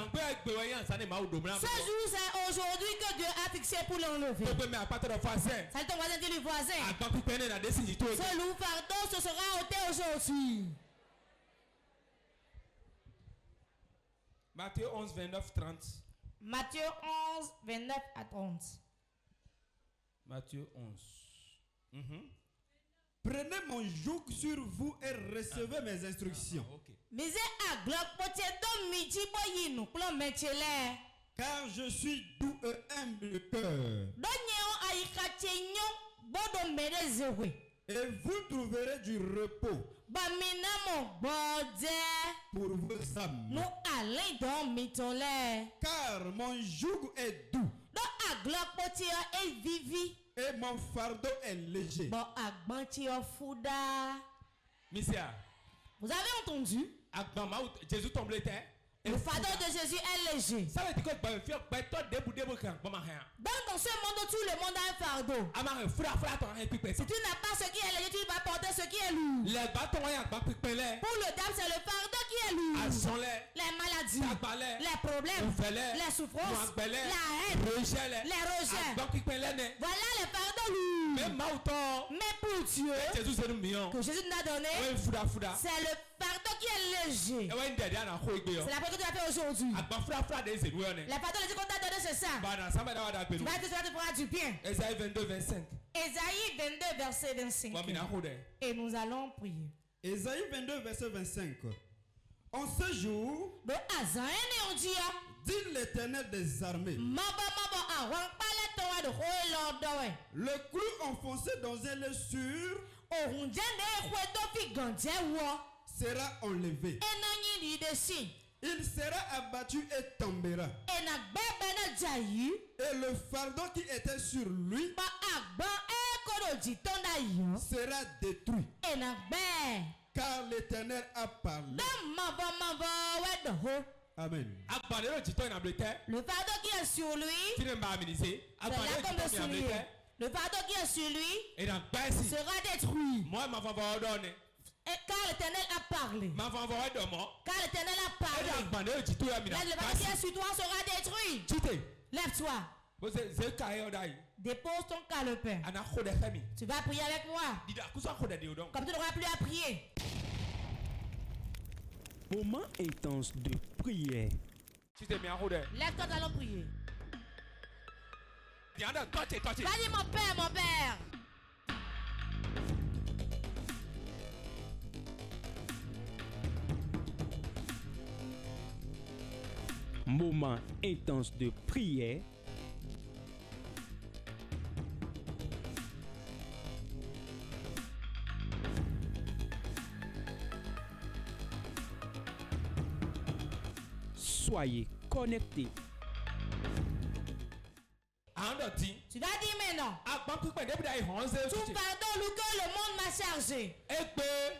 c'est aujourd'hui que Dieu a fixé pour l'enlever. Salut ton voisin, dis le voisin. Ce lourd fardeau se sera ôté aujourd'hui. Matthieu 11, 29, 30. Matthieu 11, 29 à 30. Matthieu 11. Prenez mon joug sur vous et recevez mes instructions. Car je suis doux et humble de cœur. Et vous trouverez du repos pour vos âmes. Car mon joug est doux et mon fardeau est léger. Vous avez entendu? Jésus tombe les terres. Le fardeau de Jésus est léger. Ça veut dire que dans ce monde, tout le monde a un fardeau. Si tu n'as pas ce qui est léger, tu vas porter ce qui est lourd. Pour le diable, c'est le fardeau qui est lourd. Les maladies, les problèmes, les souffrances, la haine, les rejets. Voilà les fardeaux lourds. Mais pour Dieu, que Jésus nous a donné, c'est le fardeau qui est léger. C'est la prière que tu as fait aujourd'hui. Les fardeaux légers qu'on t'a donné, c'est ça. Tu vas te faire du bien. Ésaïe 22, 25. Ésaïe 22, verset 25. Et nous allons prier. Ésaïe 22, verset 25. En ce jour, dit l'Éternel des armées, le clou enfoncé dans un lieu sûr sera enlevé. Il sera abattu et tombera. Et le fardeau qui était sur lui sera détruit. Car l'Éternel a parlé. Amen. Le fardeau qui est sur lui, c'est là qu'on peut souligner. Le fardeau qui est sur lui Et dans Bessie. sera détruit. Moi, ma femme va donner. Et car l'Éternel a parlé. Ma femme va donner. Car l'Éternel a Et parlé. dans Bande, tu t'es mis Le fardeau qui est sur toi sera détruit. Tu t'es. Lève-toi. Vous êtes caillé d'ailleurs. Dépose ton calepin. Ana khode khami. Tu vas prier avec moi. Dida kusa khode de odon. Comme tu n'auras plus à prier. Moment intense de prière. Tu t'es mis à khode. Lève-toi, nous allons prier. Diana, toi. Vas-y, mon père, mon père. Moment intense de prière. Soyez connectés. Tu vas dire maintenant. Tout fardeau que le monde m'a chargé.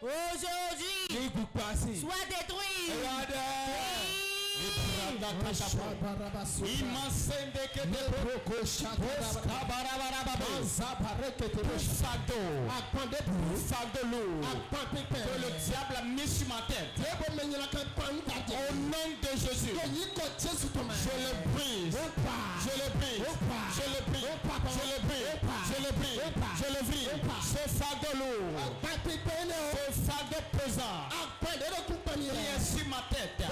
Aujourd'hui, soit détruit. Que le diable a mis sur ma tête. Au nom de Jésus, je le brise. Je le brise. Je le brise. Je le brise. Je le brise. Je le brise. Ce fardeau lourd. Ce fardeau pesant. Qui est sur ma tête.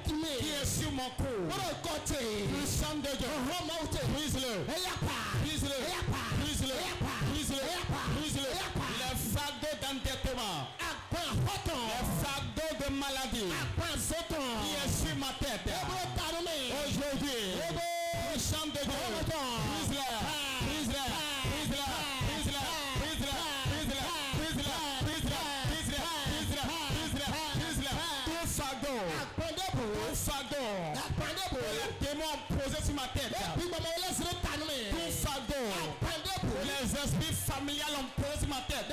Qui est sur mon cou. Puissant de Dieu. Brise-le. Brise-le. Brise-le. Brise-le. Brise-le. Les fardeaux d'endettement. Les fardeaux de maladie. Qui est sur ma tête. Aujourd'hui. Puissant de Dieu. Brise-le. Brise-le. Brise-le. Brise-le. Brise-le. Brise-le. Brise-le. Brise-le. Brise-le. Brise-le. Brise-le. Tout fardeau. Tout fardeau. Les démons posés sur ma tête. Tout fardeau. Les esprits familiales ont posé sur ma tête.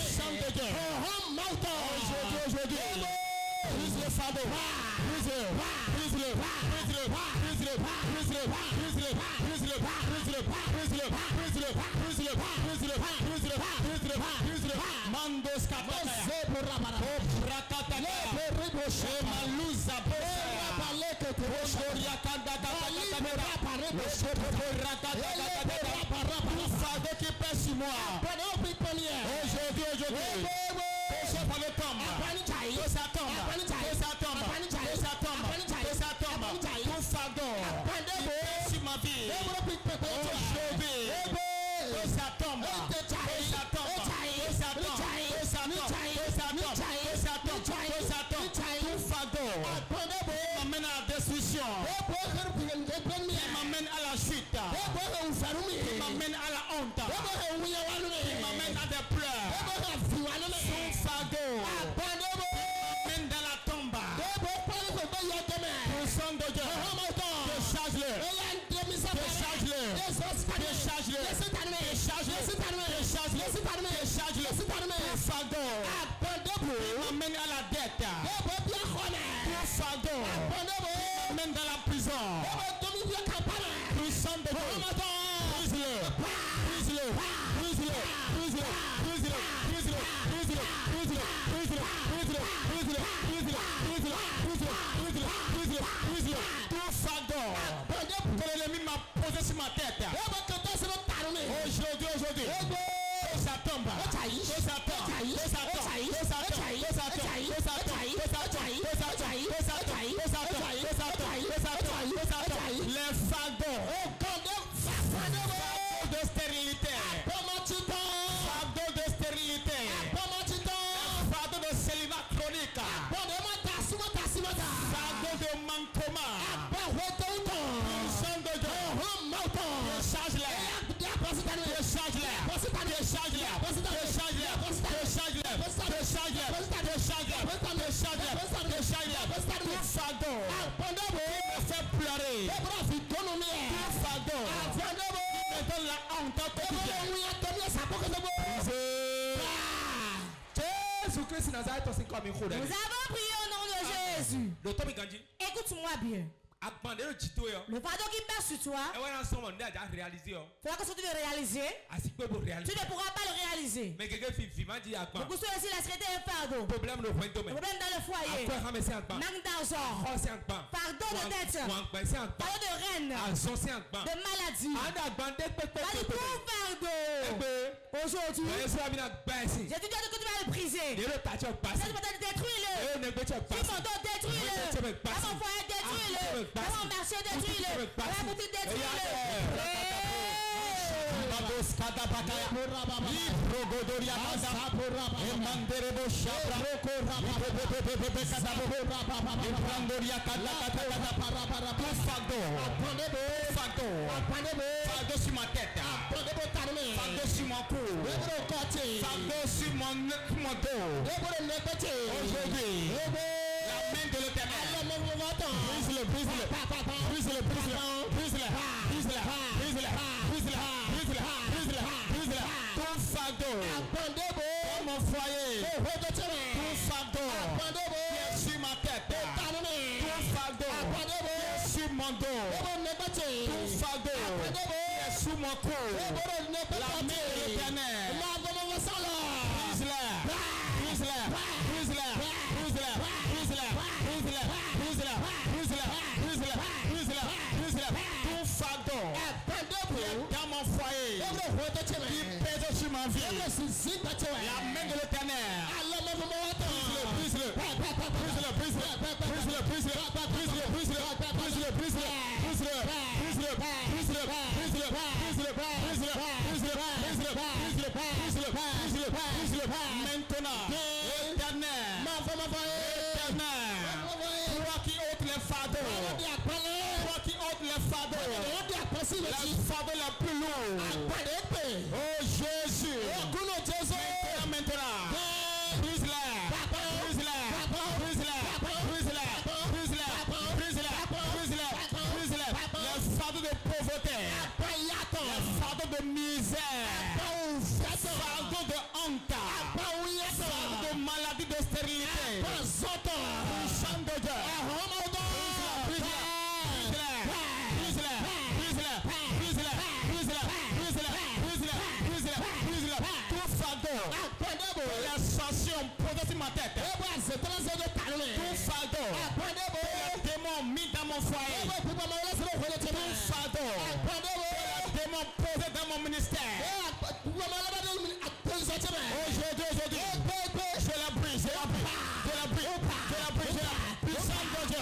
Puissant de Dieu. Aujourd'hui. Brise le fardeau. Brise-le. Brise-le. Brise-le. Brise-le. Brise-le. Brise-le. Brise-le. Brise-le. Brise-le. Brise-le. Brise-le. Brise-le. Brise-le. Brise-le. Brise-le. Mandos kataya. Rakata. Maluza. Tout fardeau qui pèse sur moi. Aujourd'hui. Ça tombe. Ça tombe. Ça tombe. Ça tombe. Ça tombe. Tout fardeau qui pèse sur ma vie. Aujourd'hui. Ça tombe. Ça tombe. Ça tombe. Ça tombe. Ça tombe. Ça tombe. Tout fardeau m'amène à la destruction. Il m'amène à la chute. Il m'amène à la honte. Il m'amène à des pleurs. Son fardeau m'amène dans la tombe. Le sang de Dieu. Décharge-le. Décharge-le. Décharge-le. Décharge-le. Décharge-le. Tout fardeau m'amène à la dette. Tout fardeau m'amène dans la prison. Puissant de Dieu. Brise-le. Brise-le. Brise-le. Brise-le. Brise-le. Brise-le. Brise-le. Brise-le. Brise-le. Brise-le. Brise-le. Brise-le. Brise-le. Brise-le. Brise-le. Tout fardeau que l'ennemi m'a posé sur ma tête. Aujourd'hui. Ça tombe. Ça tombe. Ça tombe. Ça tombe. Les fardeaux de stérilité. Fardeau de stérilité. Fardeau de célibat chronique. Fardeau de manquement. Puissant de Dieu. Décharge-les. Décharge-les. Décharge-les. Tout fardeau me fait pleurer. Tout fardeau me donne la honte au quotidien. Nous avons prié au nom de Jésus. Écoute-moi bien. Le fardeau qui pèse sur toi, il faudra que tu le réaliser. Tu ne pourras pas le réaliser. Beaucoup sont ici, la société est un fardeau. Problème dans le foyer. Manque d'argent. Fardeau de dette. Fardeau de reine. De maladie. Tout fardeau. Aujourd'hui, j'ai dit que tu vas le briser. Je vais détruire-le. Détruis-le. Dans mon foyer, détruis-le. Dans mon marché, détruis-le. Dans la boutique, détruis-le. Fardeau sur ma tête, fardeau sur mon cou, fardeau sur mon dos. Aujourd'hui, la main de l'Éternel, brise-le, brise-le, brise-le, brise-le, brise-le, brise-le, brise-le, brise-le, brise-le, brise-le. Tout fardeau dans mon foyer, tout fardeau qui est sur ma tête, tout fardeau qui est sur mon dos, tout fardeau qui est sur mon cou, la main de l'Éternel, brise-le, brise-le, brise-le, brise-le, brise-le, brise-le, brise-le, brise-le, brise-le, brise-le, brise-le. Tout fardeau dans mon foyer qui pèse sur ma vie, la main de l'Éternel, brise-le, brise-le, brise-le, brise-le, brise-le, brise-le, brise-le, brise-le, brise-le, brise-le, brise-le, brise-le, brise-le, brise-le, brise-le, brise-le, brise-le. Maintenant, l'Éternel, toi qui ôtes les fardeaux, toi qui ôtes les fardeaux, les fardeaux les plus lourds. Oh Jésus, maintenant, brise-les, brise-les, brise-les, brise-les, brise-les, brise-les, brise-les, brise-les. Les fardeaux de pauvreté, les fardeaux de misère, fardeaux de honte, fardeaux de maladie, de stérilité, champ de Dieu. Ma tête. Tout fardeau. Les démons mis dans mon foyer. Tout fardeau. Les démons posés dans mon ministère. Aujourd'hui, je la brise, je la brise, je la brise, je la brise, je la brise. Puissant de Dieu.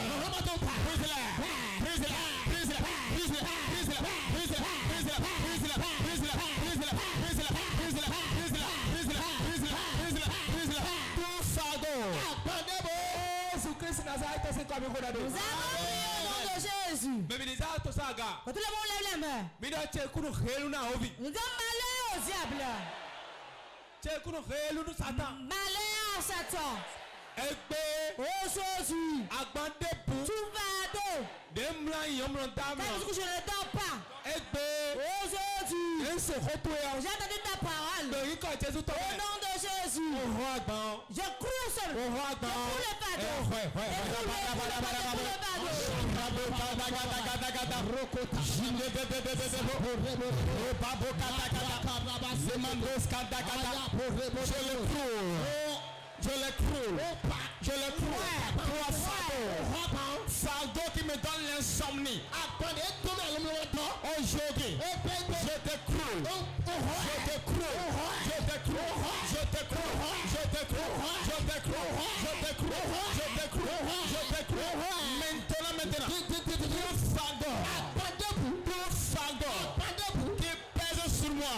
Brise-la, brise-la, brise-la, brise-la, brise-la, brise-la, brise-la, brise-la, brise-la, brise-la, brise-la, brise-la, brise-la, brise-la, brise-la, brise-la. Tout fardeau. Jésus-Christ Nazareth, c'est comme un condamné. Nous avons prié au nom de Jésus. Mais les autres saga. Quand tout le monde lève les mains. Mais dans tes coups de reluna ovi. Nous sommes malheur au diable. Tes coups de reluna Satan. Malheur à Satan. Aujourd'hui. Agbande pou. Tout fardeau. Demla yomron tamla. Quand je ne dors pas. Aujourd'hui. J'ai entendu ta parole. Au nom de Jésus. Je crois seul. Je crois le fardeau. Je le croule. Toi, fardeau qui me donne l'insomnie. Aujourd'hui, je te croule. Je te croule. Je te croule. Je te croule. Je te croule. Je te croule. Je te croule. Je te croule. Je te croule. Maintenant. Tout fardeau qui pèse sur moi,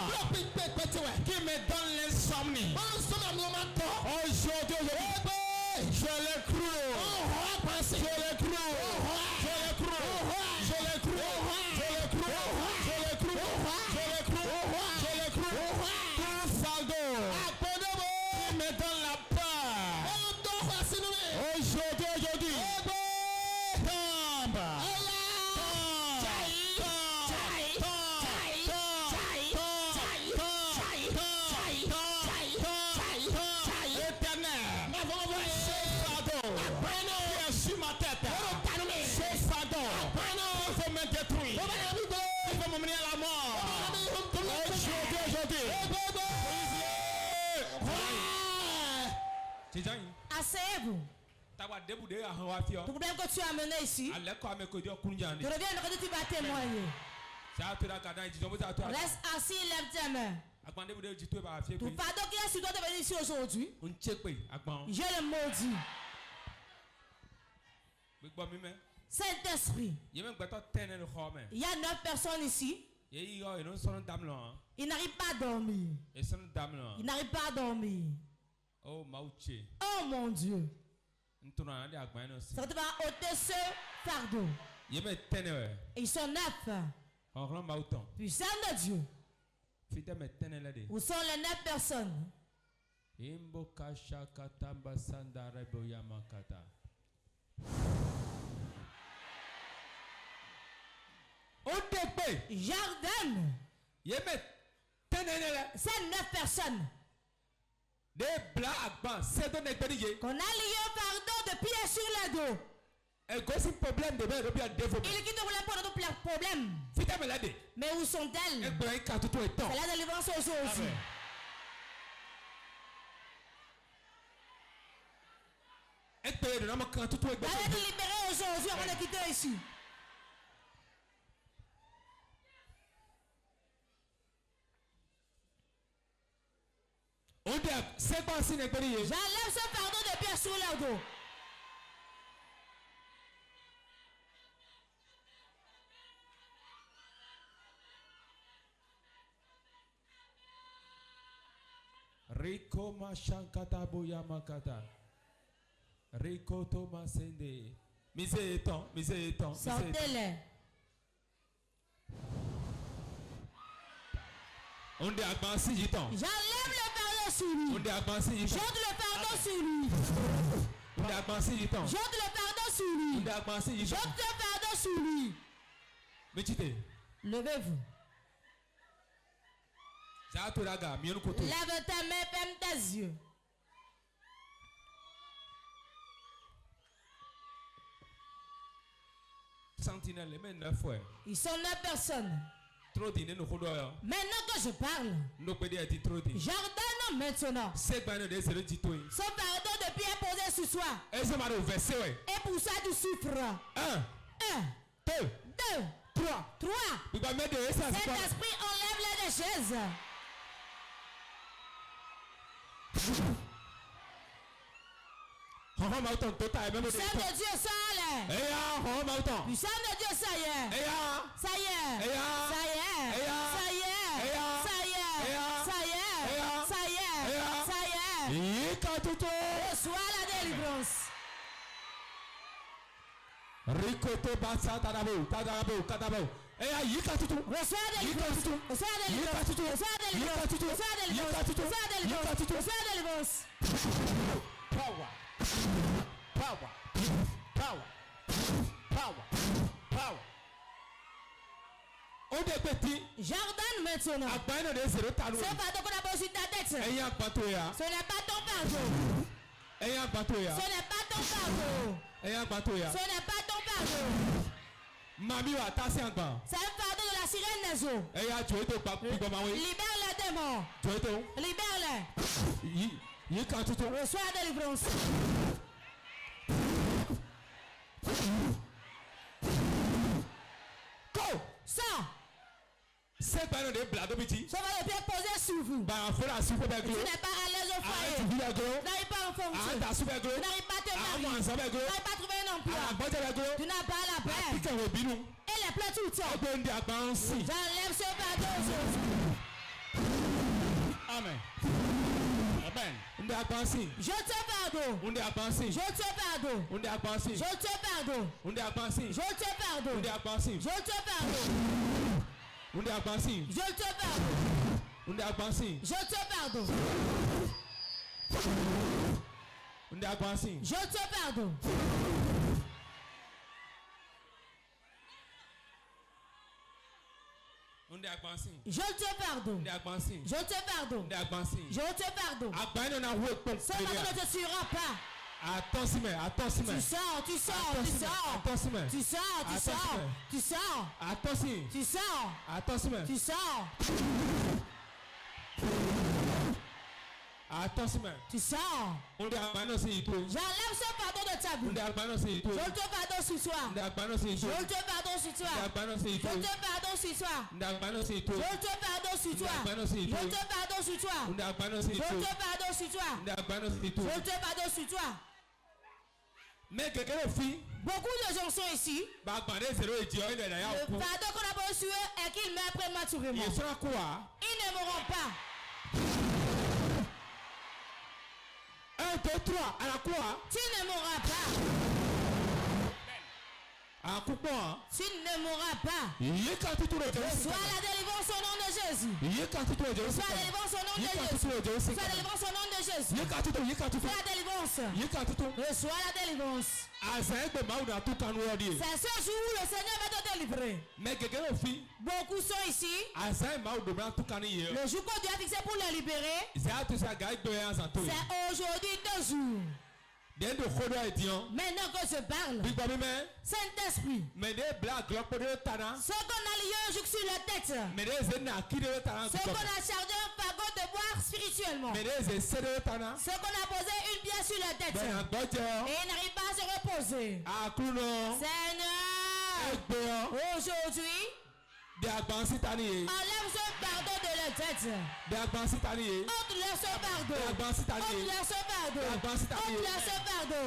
qui me donne l'insomnie. Aujourd'hui, je le croule. Je le croule. Je le croule. Je le croule. Je le croule. Je le croule. Je le croule. Je le croule. Tout fardeau qui me donne la peur. Aujourd'hui. Tombe. Éternel, ce fardeau qui est sur ma tête. Asseyez-vous. Tout problème que tu as amené ici. Tu reviens quand tu vas témoigner. Reste assis, lève tes mains. Tout pardon qui est sur toi de venir ici aujourd'hui, je le maudis. Saint-Esprit, il y a 9 personnes ici. Ils n'arrivent pas à dormir. Ils n'arrivent pas à dormir. Oh mon Dieu. Ça va ôter ce fardeau. Ils sont 9. Puissant de Dieu. Où sont les 9 personnes? Jardin. C'est 9 personnes. Qu'on a lié un fardeau de pied sur le dos. Il quitte le problème. Mais où sont-elles? C'est la délivrance aujourd'hui. Vous allez être libérés aujourd'hui avant de quitter ici. J'enlève ce fardeau de pied sur le dos. Rico Mashankata Boyamakata. Rico Thomas Sende. Misé étant. Sortez-les. On est avancé, j'enlève le fardeau sur lui. On est avancé, j'ôte le fardeau sur lui. On est avancé, j'ôte le fardeau sur lui. On est avancé, j'ôte le fardeau sur lui. Levez-vous. Lève ta main, ferme tes yeux. Sentinelle, mais 9 fois. Ils sont 9 personnes. Maintenant que je parle, j'ordonne maintenant. Ce fardeau de pied posé sur soi. Et pour ça tu souffres. 1, 2, 3. Saint-Esprit, enlève-les des chaises. Puissant de Dieu, ça allait. Puissant de Dieu, ça y est. Ça y est. Ça y est. Ça y est. Ça y est. Ça y est. Ça y est. Ça y est. Reçois la délivrance. Ricoto Bassa Tadabo. Reçois la délivrance. Reçois la délivrance. Reçois la délivrance. Reçois la délivrance. Power. On est petit. J'ordonne maintenant. Ce fardeau qu'on a posé sur ta tête. Ce n'est pas ton fardeau. Ce n'est pas ton fardeau. Ce n'est pas ton fardeau. C'est un fardeau de la sirène des eaux. Libère les démons. Libère-les. Reçois la délivrance. Sors. C'est pas le blâme de petit. Ça va le pied posé sur vous. Tu n'es pas à l'aise au foyer. Tu n'arrives pas en fonction. Tu n'arrives pas à te marier. Tu n'arrives pas à trouver un emploi. Tu n'as pas la paix. Et les plaies tout le temps. J'enlève ce fardeau aujourd'hui. Amen. Je te pardonne. Je te pardonne. Je te pardonne. Je te pardonne. Je te pardonne. Je te pardonne. Je te pardonne. Je te pardonne. Je te pardonne. Je te pardonne. Je te pardonne. Ce fardeau ne te tuera pas. Attention. Tu sors. Tu sors. Tu sors. Tu sors. Tu sors. Tu sors. Attention. Tu sors. Attention. Tu sors. Tu sors. J'enlève ce pardon de ta bouche. Je te pardonne sur toi. Je te pardonne sur toi. Je te pardonne sur toi. Je te pardonne sur toi. Je te pardonne sur toi. Je te pardonne sur toi. Je te pardonne sur toi. Je te pardonne sur toi. Mais quelqu'un de fille. Beaucoup de gens sont ici. Le pardon qu'on a reçu est qu'ils meurent prématurément. Ils ne mourront pas. 1, 2, 3, à la quoi? Tu ne mourras pas. Tu ne mourras pas. Sois la délivrance au nom de Jésus. Sois la délivrance au nom de Jésus. Sois la délivrance au nom de Jésus. Sois la délivrance. Reçois la délivrance. C'est ce jour où le Seigneur va te délivrer. Mais quelqu'un de fille. Beaucoup sont ici. Le jour qu'on doit fixer pour les libérer. C'est aujourd'hui 2 jours. Maintenant que je parle, Saint-Esprit, ce qu'on a lié un joug sur la tête, ce qu'on a chargé un fagot de boire spirituellement, ce qu'on a posé une pierre sur la tête, et il n'arrive pas à se reposer. Seigneur, aujourd'hui, enlève ce pardon de la tête. Ôte-leur ce pardon. Ôte-leur ce pardon. Ôte-leur ce pardon.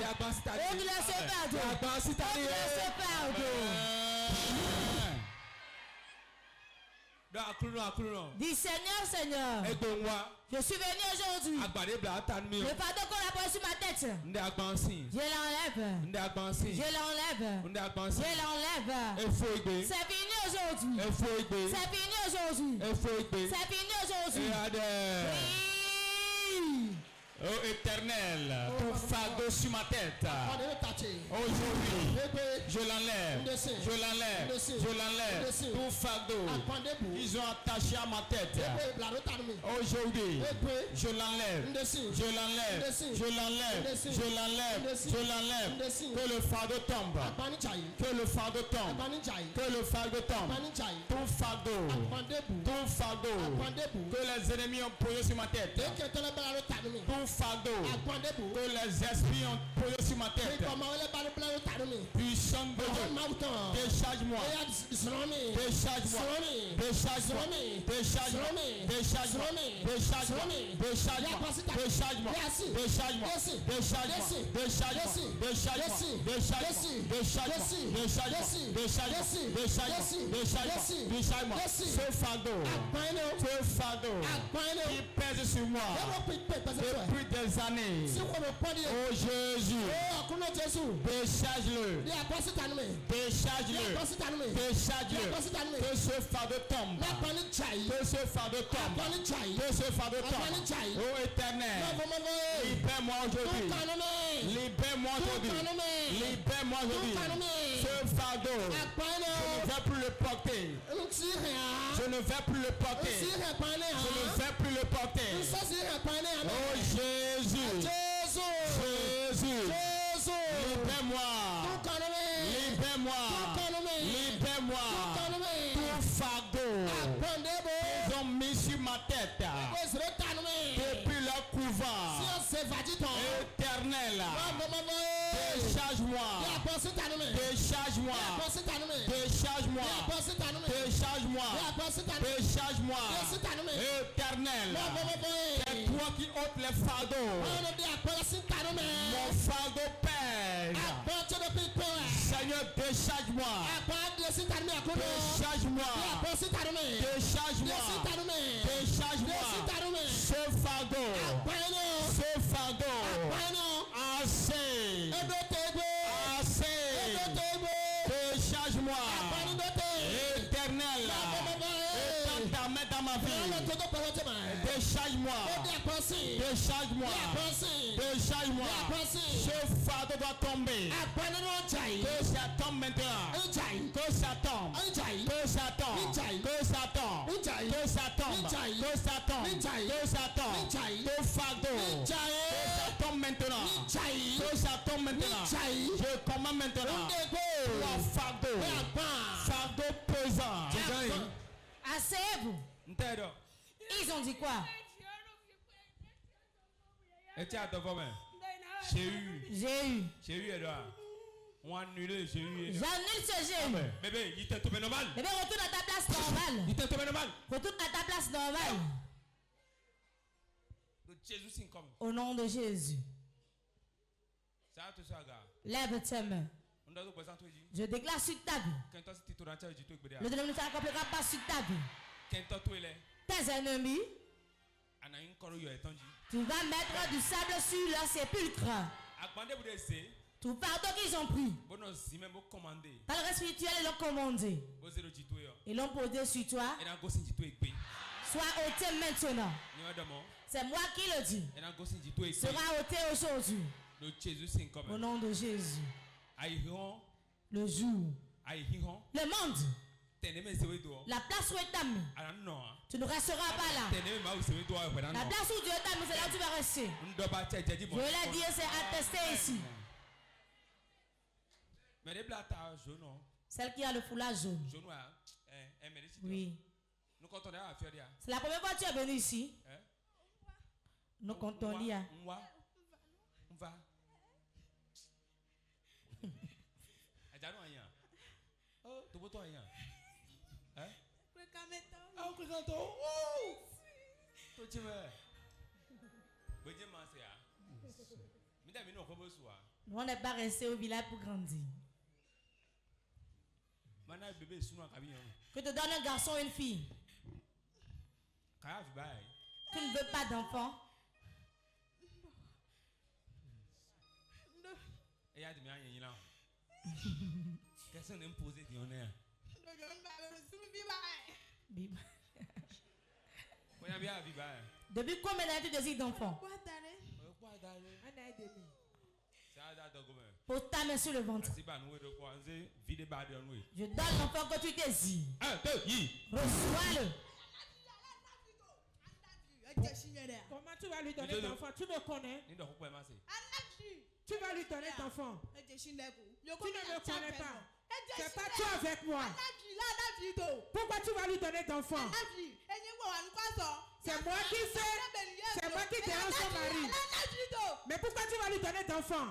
Ôte-leur ce pardon. Ôte-leur ce pardon. Dis Seigneur, Seigneur. Je suis venu aujourd'hui. Le pardon qu'on a pris sur ma tête. Je l'enlève. Je l'enlève. Je l'enlève. C'est fini aujourd'hui. C'est fini aujourd'hui. C'est fini aujourd'hui. Oui. Oh Éternel, ton fardeau sur ma tête. Aujourd'hui, je l'enlève. Je l'enlève. Je l'enlève. Ton fardeau, ils ont attaché à ma tête. Aujourd'hui, je l'enlève. Je l'enlève. Je l'enlève. Je l'enlève. Je l'enlève. Que le fardeau tombe. Que le fardeau tombe. Que le fardeau tombe. Ton fardeau. Ton fardeau. Que les ennemis ont posé sur ma tête. Fardeau que les esprits ont posé sur ma tête. Puissant de Dieu, décharge-moi. Décharge-moi. Décharge-moi. Décharge-moi. Décharge-moi. Décharge-moi. Décharge-moi. Décharge-moi. Décharge-moi. Décharge-moi. Décharge-moi. Décharge-moi. Décharge-moi. Ce fardeau qui pèse sur moi depuis des années. Oh Jésus, décharge-le. Décharge-le. Décharge-le. Que ce fardeau tombe. Que ce fardeau tombe. Que ce fardeau tombe. Oh Éternel, libère-moi aujourd'hui. Libère-moi aujourd'hui. Libère-moi aujourd'hui. Ce fardeau, je ne vais plus le porter. Je ne vais plus le porter. Je ne vais plus le porter. Oh Jésus. Jésus. Libère-moi. Libère-moi. Libère-moi. Tout fardeau ils ont mis sur ma tête depuis leur couvent. Éternel, décharge-moi. Décharge-moi. Décharge-moi. Décharge-moi. Décharge-moi. Éternel, c'est toi qui ôtes les fardeaux. Mon fardeau pèse. Seigneur, décharge-moi. Décharge-moi. Décharge-moi. Décharge-moi. Ce fardeau. Ce fardeau. Assez. Assez. Décharge-moi. Éternel. Étends ta main dans ma vie. Décharge-moi. Décharge-moi. Décharge-moi. Ce fardeau doit tomber. Que ça tombe maintenant. Que ça tombe. Que ça tombe. Que ça tombe. Que ça tombe. Que ça tombe. Que ça tombe. Que fardeau. Que ça tombe maintenant. Que ça tombe maintenant. Je commande maintenant. Toi fardeau. Fardeau pesant. Asseyez-vous. Ils ont dit quoi? Et tu as de vous-même. J'ai eu Edouard. On a annulé, j'ai eu. J'annule ce jeu. Bébé, il t'est tombé normal. Bébé, retourne à ta place normale. Il t'est tombé normal. Retourne à ta place normale. Jésus signe comme. Au nom de Jésus. Ça tout ça, gars. Lève tes mains. Je déclare sur ta vie. Le dénominateur n'accomplira pas sur ta vie. Tes ennemis. Tu vas mettre du sable sur leur sépulcre. Tout pardon qu'ils ont pris. Par le spirituel, ils l'ont commandé. Ils l'ont posé sur toi. Sois ôté maintenant. C'est moi qui le dis. Sera ôté aujourd'hui. Au nom de Jésus. Le jour. Le monde. La place où est ta main. Tu ne resteras pas là. La place où Dieu t'a mis, c'est là où tu vas rester. Je l'ai dit, c'est attesté ici. Celle qui a le foulard jaune. Oui. C'est la première fois que tu es venu ici. Nous comptons lire. Nous, on n'est pas resté au village pour grandir. Que te donne un garçon ou une fille. Tu ne veux pas d'enfant. Depuis combien d'années tu désires d'enfant? Pose ta main sur le ventre. Je donne l'enfant que tu désires. Reçois-le. Comment tu vas lui donner l'enfant? Tu me connais? Tu vas lui donner ton enfant. Tu ne me connais pas. C'est pas toi avec moi. Pourquoi tu vas lui donner ton enfant? C'est moi qui sais. C'est moi qui dérange son mari. Mais pourquoi tu vas lui donner ton enfant?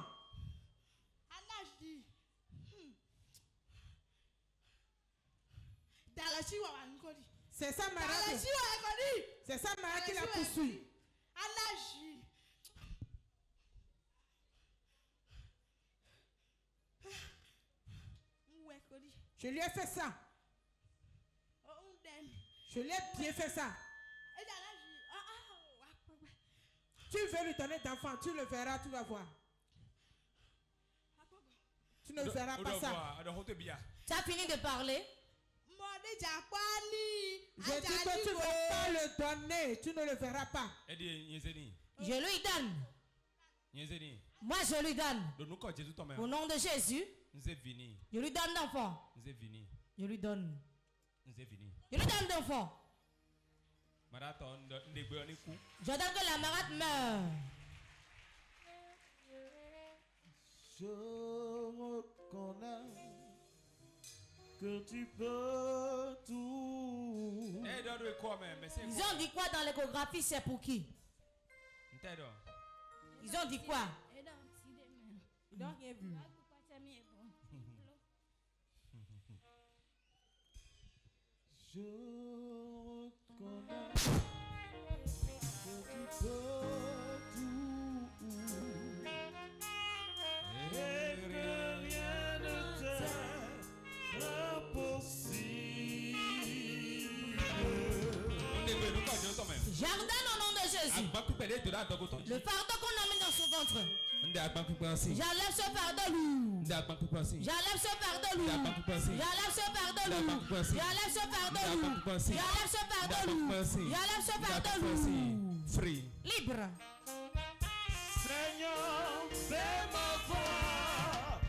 C'est ça Mara. C'est ça Mara qui l'a poursuivi. Je lui ai fait ça. Je lui ai bien fait ça. Tu veux lui donner d'enfant, tu le verras, tu vas voir. Tu ne verras pas ça. Tu as fini de parler? Je dis que tu ne vas pas le donner, tu ne le verras pas. Je lui donne. Moi je lui donne. Au nom de Jésus. Je lui donne d'enfant. Je lui donne. Je lui donne d'enfant. J'attends que la marade meure. Je reconnais que tu peux tout. Ils ont dit quoi dans l'échographie? C'est pour qui? Ils ont dit quoi? Ils n'ont rien vu. Je reconnais que tu peux tout. Et que rien ne t'est impossible. J'ordonne au nom de Jésus. Le fardeau qu'on a mis dans son ventre. J'enlève ce fardeau lourd. J'enlève ce fardeau lourd. J'enlève ce fardeau lourd. J'enlève ce fardeau lourd. J'enlève ce fardeau lourd. J'enlève ce fardeau lourd. Free. Libre. Seigneur, fais ma voix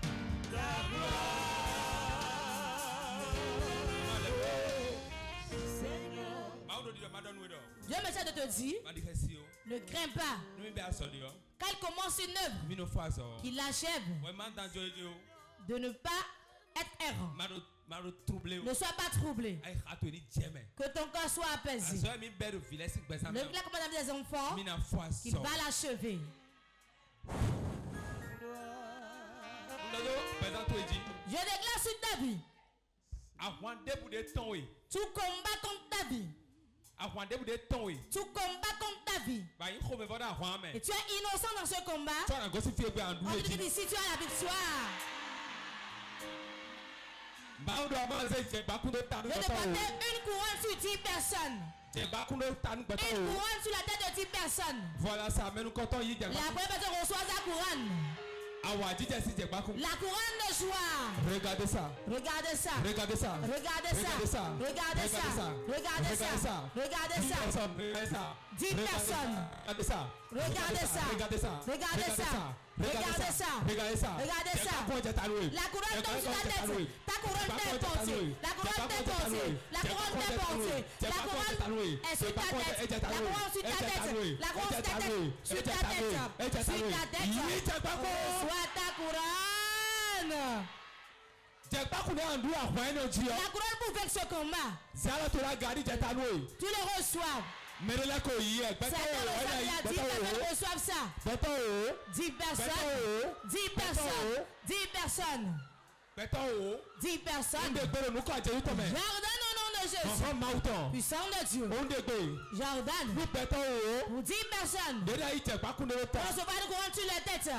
ta gloire. Dieu me sert de te dire, ne crains pas. Qu'elle commence une œuvre, qu'il l'achève, de ne pas être errant. Ne sois pas troublé. Que ton corps soit apaisé. Le village comme des enfants, qu'il va l'achever. Je déclare sur ta vie. Tu combats contre ta vie. Tu combats contre ta vie. Et tu es innocent dans ce combat. On te dit ici, tu as la victoire. Je te portais une couronne sur 10 personnes. Une couronne sur la tête de 10 personnes. Voilà ça, mais nous comptons y La première personne reçoit sa couronne. La couronne de joie. Regardez ça. Regardez ça. Regardez ça. Regardez ça. Regardez ça. Regardez ça. Regardez ça. Regardez ça. 10 personnes. Regardez ça. Regardez ça. Regardez ça. Regardez ça. Regardez ça. Regardez ça. Regardez ça. La couronne tombe sur ta tête. Ta couronne t'est portée. La couronne t'est portée. La couronne t'est portée. La couronne est sur ta tête. La couronne sur ta tête. La couronne sur ta tête. Sur ta tête. Sur ta tête. Reçois ta couronne. La couronne pour vaincre ce combat. Tu le reçois. Certains reçoivent ça. 10 personnes. 10 personnes. 10 personnes. 10 personnes. J'ordonne au nom de Jésus. Puissant de Dieu. J'ordonne. Pour 10 personnes. Recevoir une couronne sur la tête.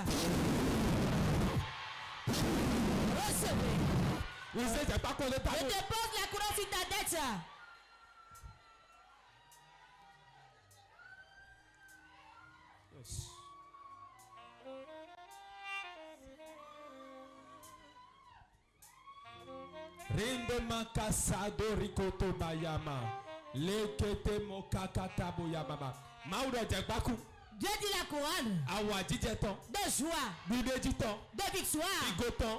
Recevez. Je te pose la couronne sur ta tête. Rinde makasado rikoto bayama. Lekete mokakata boyamama. Mauro jagbaku. Dieu dit la couronne de joie, de victoire,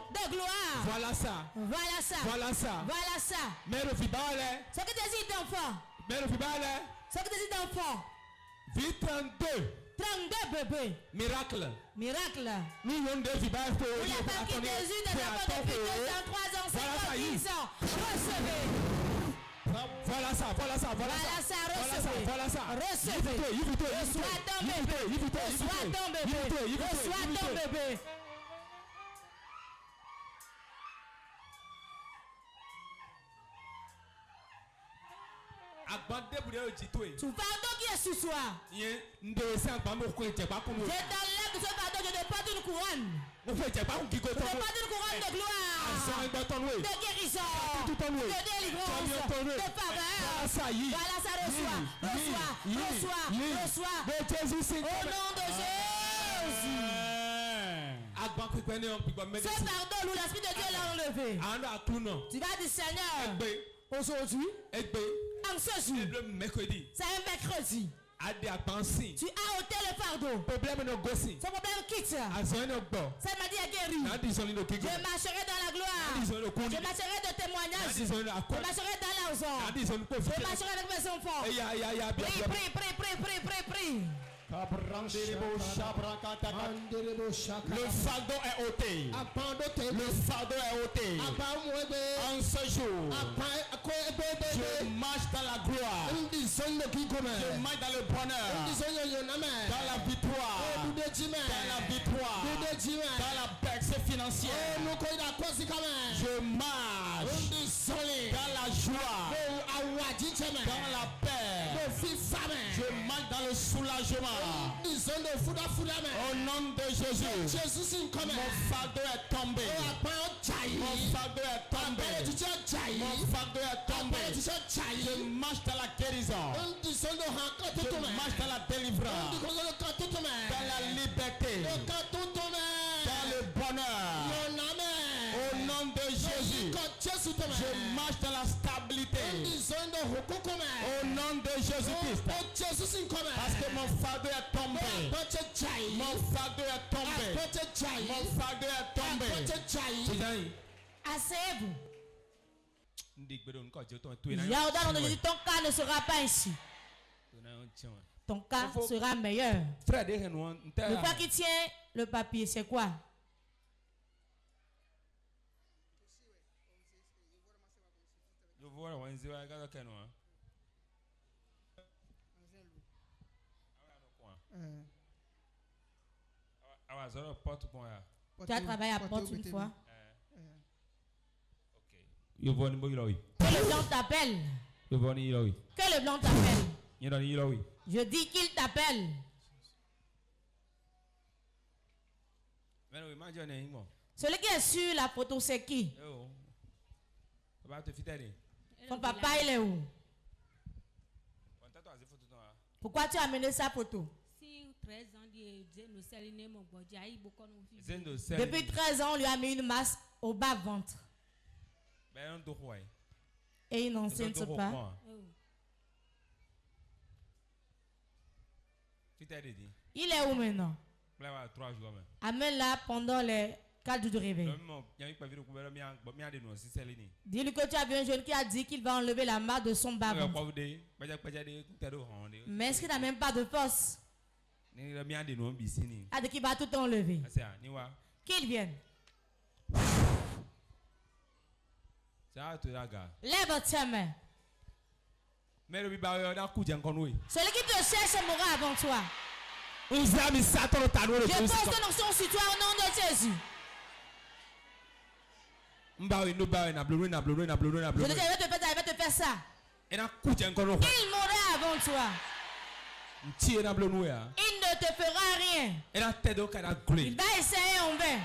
de gloire. Voilà ça. Voilà ça. Voilà ça. Voilà ça. Mère Fibale. Ce que désire d'enfant. Mère Fibale. Ce que désire d'enfant. Vie 32. 32 bébés. Miracle. Miracle. Millions de Fibale. Vous n'avez pas qui désire des enfants depuis 203 ans, 50 ans. Recevez. Voilà ça, voilà ça, voilà ça. Recevez. Voilà ça. Recevez. Reçois ton bébé. Reçois ton bébé. Reçois ton bébé. Tu pardon qui est sur toi. Je t'enlève de ce pardon, je te porte une couronne. Je te porte une couronne de gloire, de guérison, de délivrance, de faveur. Voilà ça, reçois. Au nom de Jésus. Ce pardon, nous, l'Esprit de Dieu l'a enlevé. Tu vas dire, Seigneur, aujourd'hui, en ce jour, c'est un mercredi. Tu as ôté le fardeau. Ce problème quitte. Cette maladie est guérie. Je marcherai dans la gloire. Je marcherai de témoignage. Je marcherai dans l'argent. Je marcherai avec mes enfants. Prie. Le fardeau est ôté. Le fardeau est ôté. En ce jour, je marche dans la gloire. Je marche dans le bonheur. Dans la victoire. Dans la victoire. Dans la percée financière. Je marche dans la joie. Dans la paix. Je marche dans le soulagement. Au nom de Jésus, mon fardeau est tombé. Mon fardeau est tombé. Mon fardeau est tombé. Je marche dans la guérison. Je marche dans la délivrance. Dans la liberté. Dans le bonheur. Au nom de Jésus, je marche dans la stabilité. Au nom de Jésus-Christ. Parce que mon fardeau est tombé. Mon fardeau est tombé. Mon fardeau est tombé. Asseyez-vous. Jordan, on dit ton cas ne sera pas ainsi. Ton cas sera meilleur. Le fois qui tient le papier, c'est quoi? Tu as travaillé à porte une fois. Que le blanc t'appelle. Que le blanc t'appelle. Je dis qu'il t'appelle. Celui qui est sur la photo, c'est qui? Ton papa, il est où? Pourquoi tu as amené sa photo? Depuis 13 ans, on lui a mis une masse au bas-ventre. Et il n'enseigne pas. Il est où maintenant? Amène-la pendant les 4 jours de réveil. Dis-lui que tu as vu un jeune qui a dit qu'il va enlever la masse de son bas-ventre. Mais est-ce qu'il n'a même pas de force? Ah, de qui va tout enlever. Qu'il vienne. Lève ta main. Celui qui te cherche mourra avant toi. Je pose ton onction sur toi au nom de Jésus. Je vais te faire ça. Il mourra avant toi. Il ne te fera rien. Il va essayer en vain.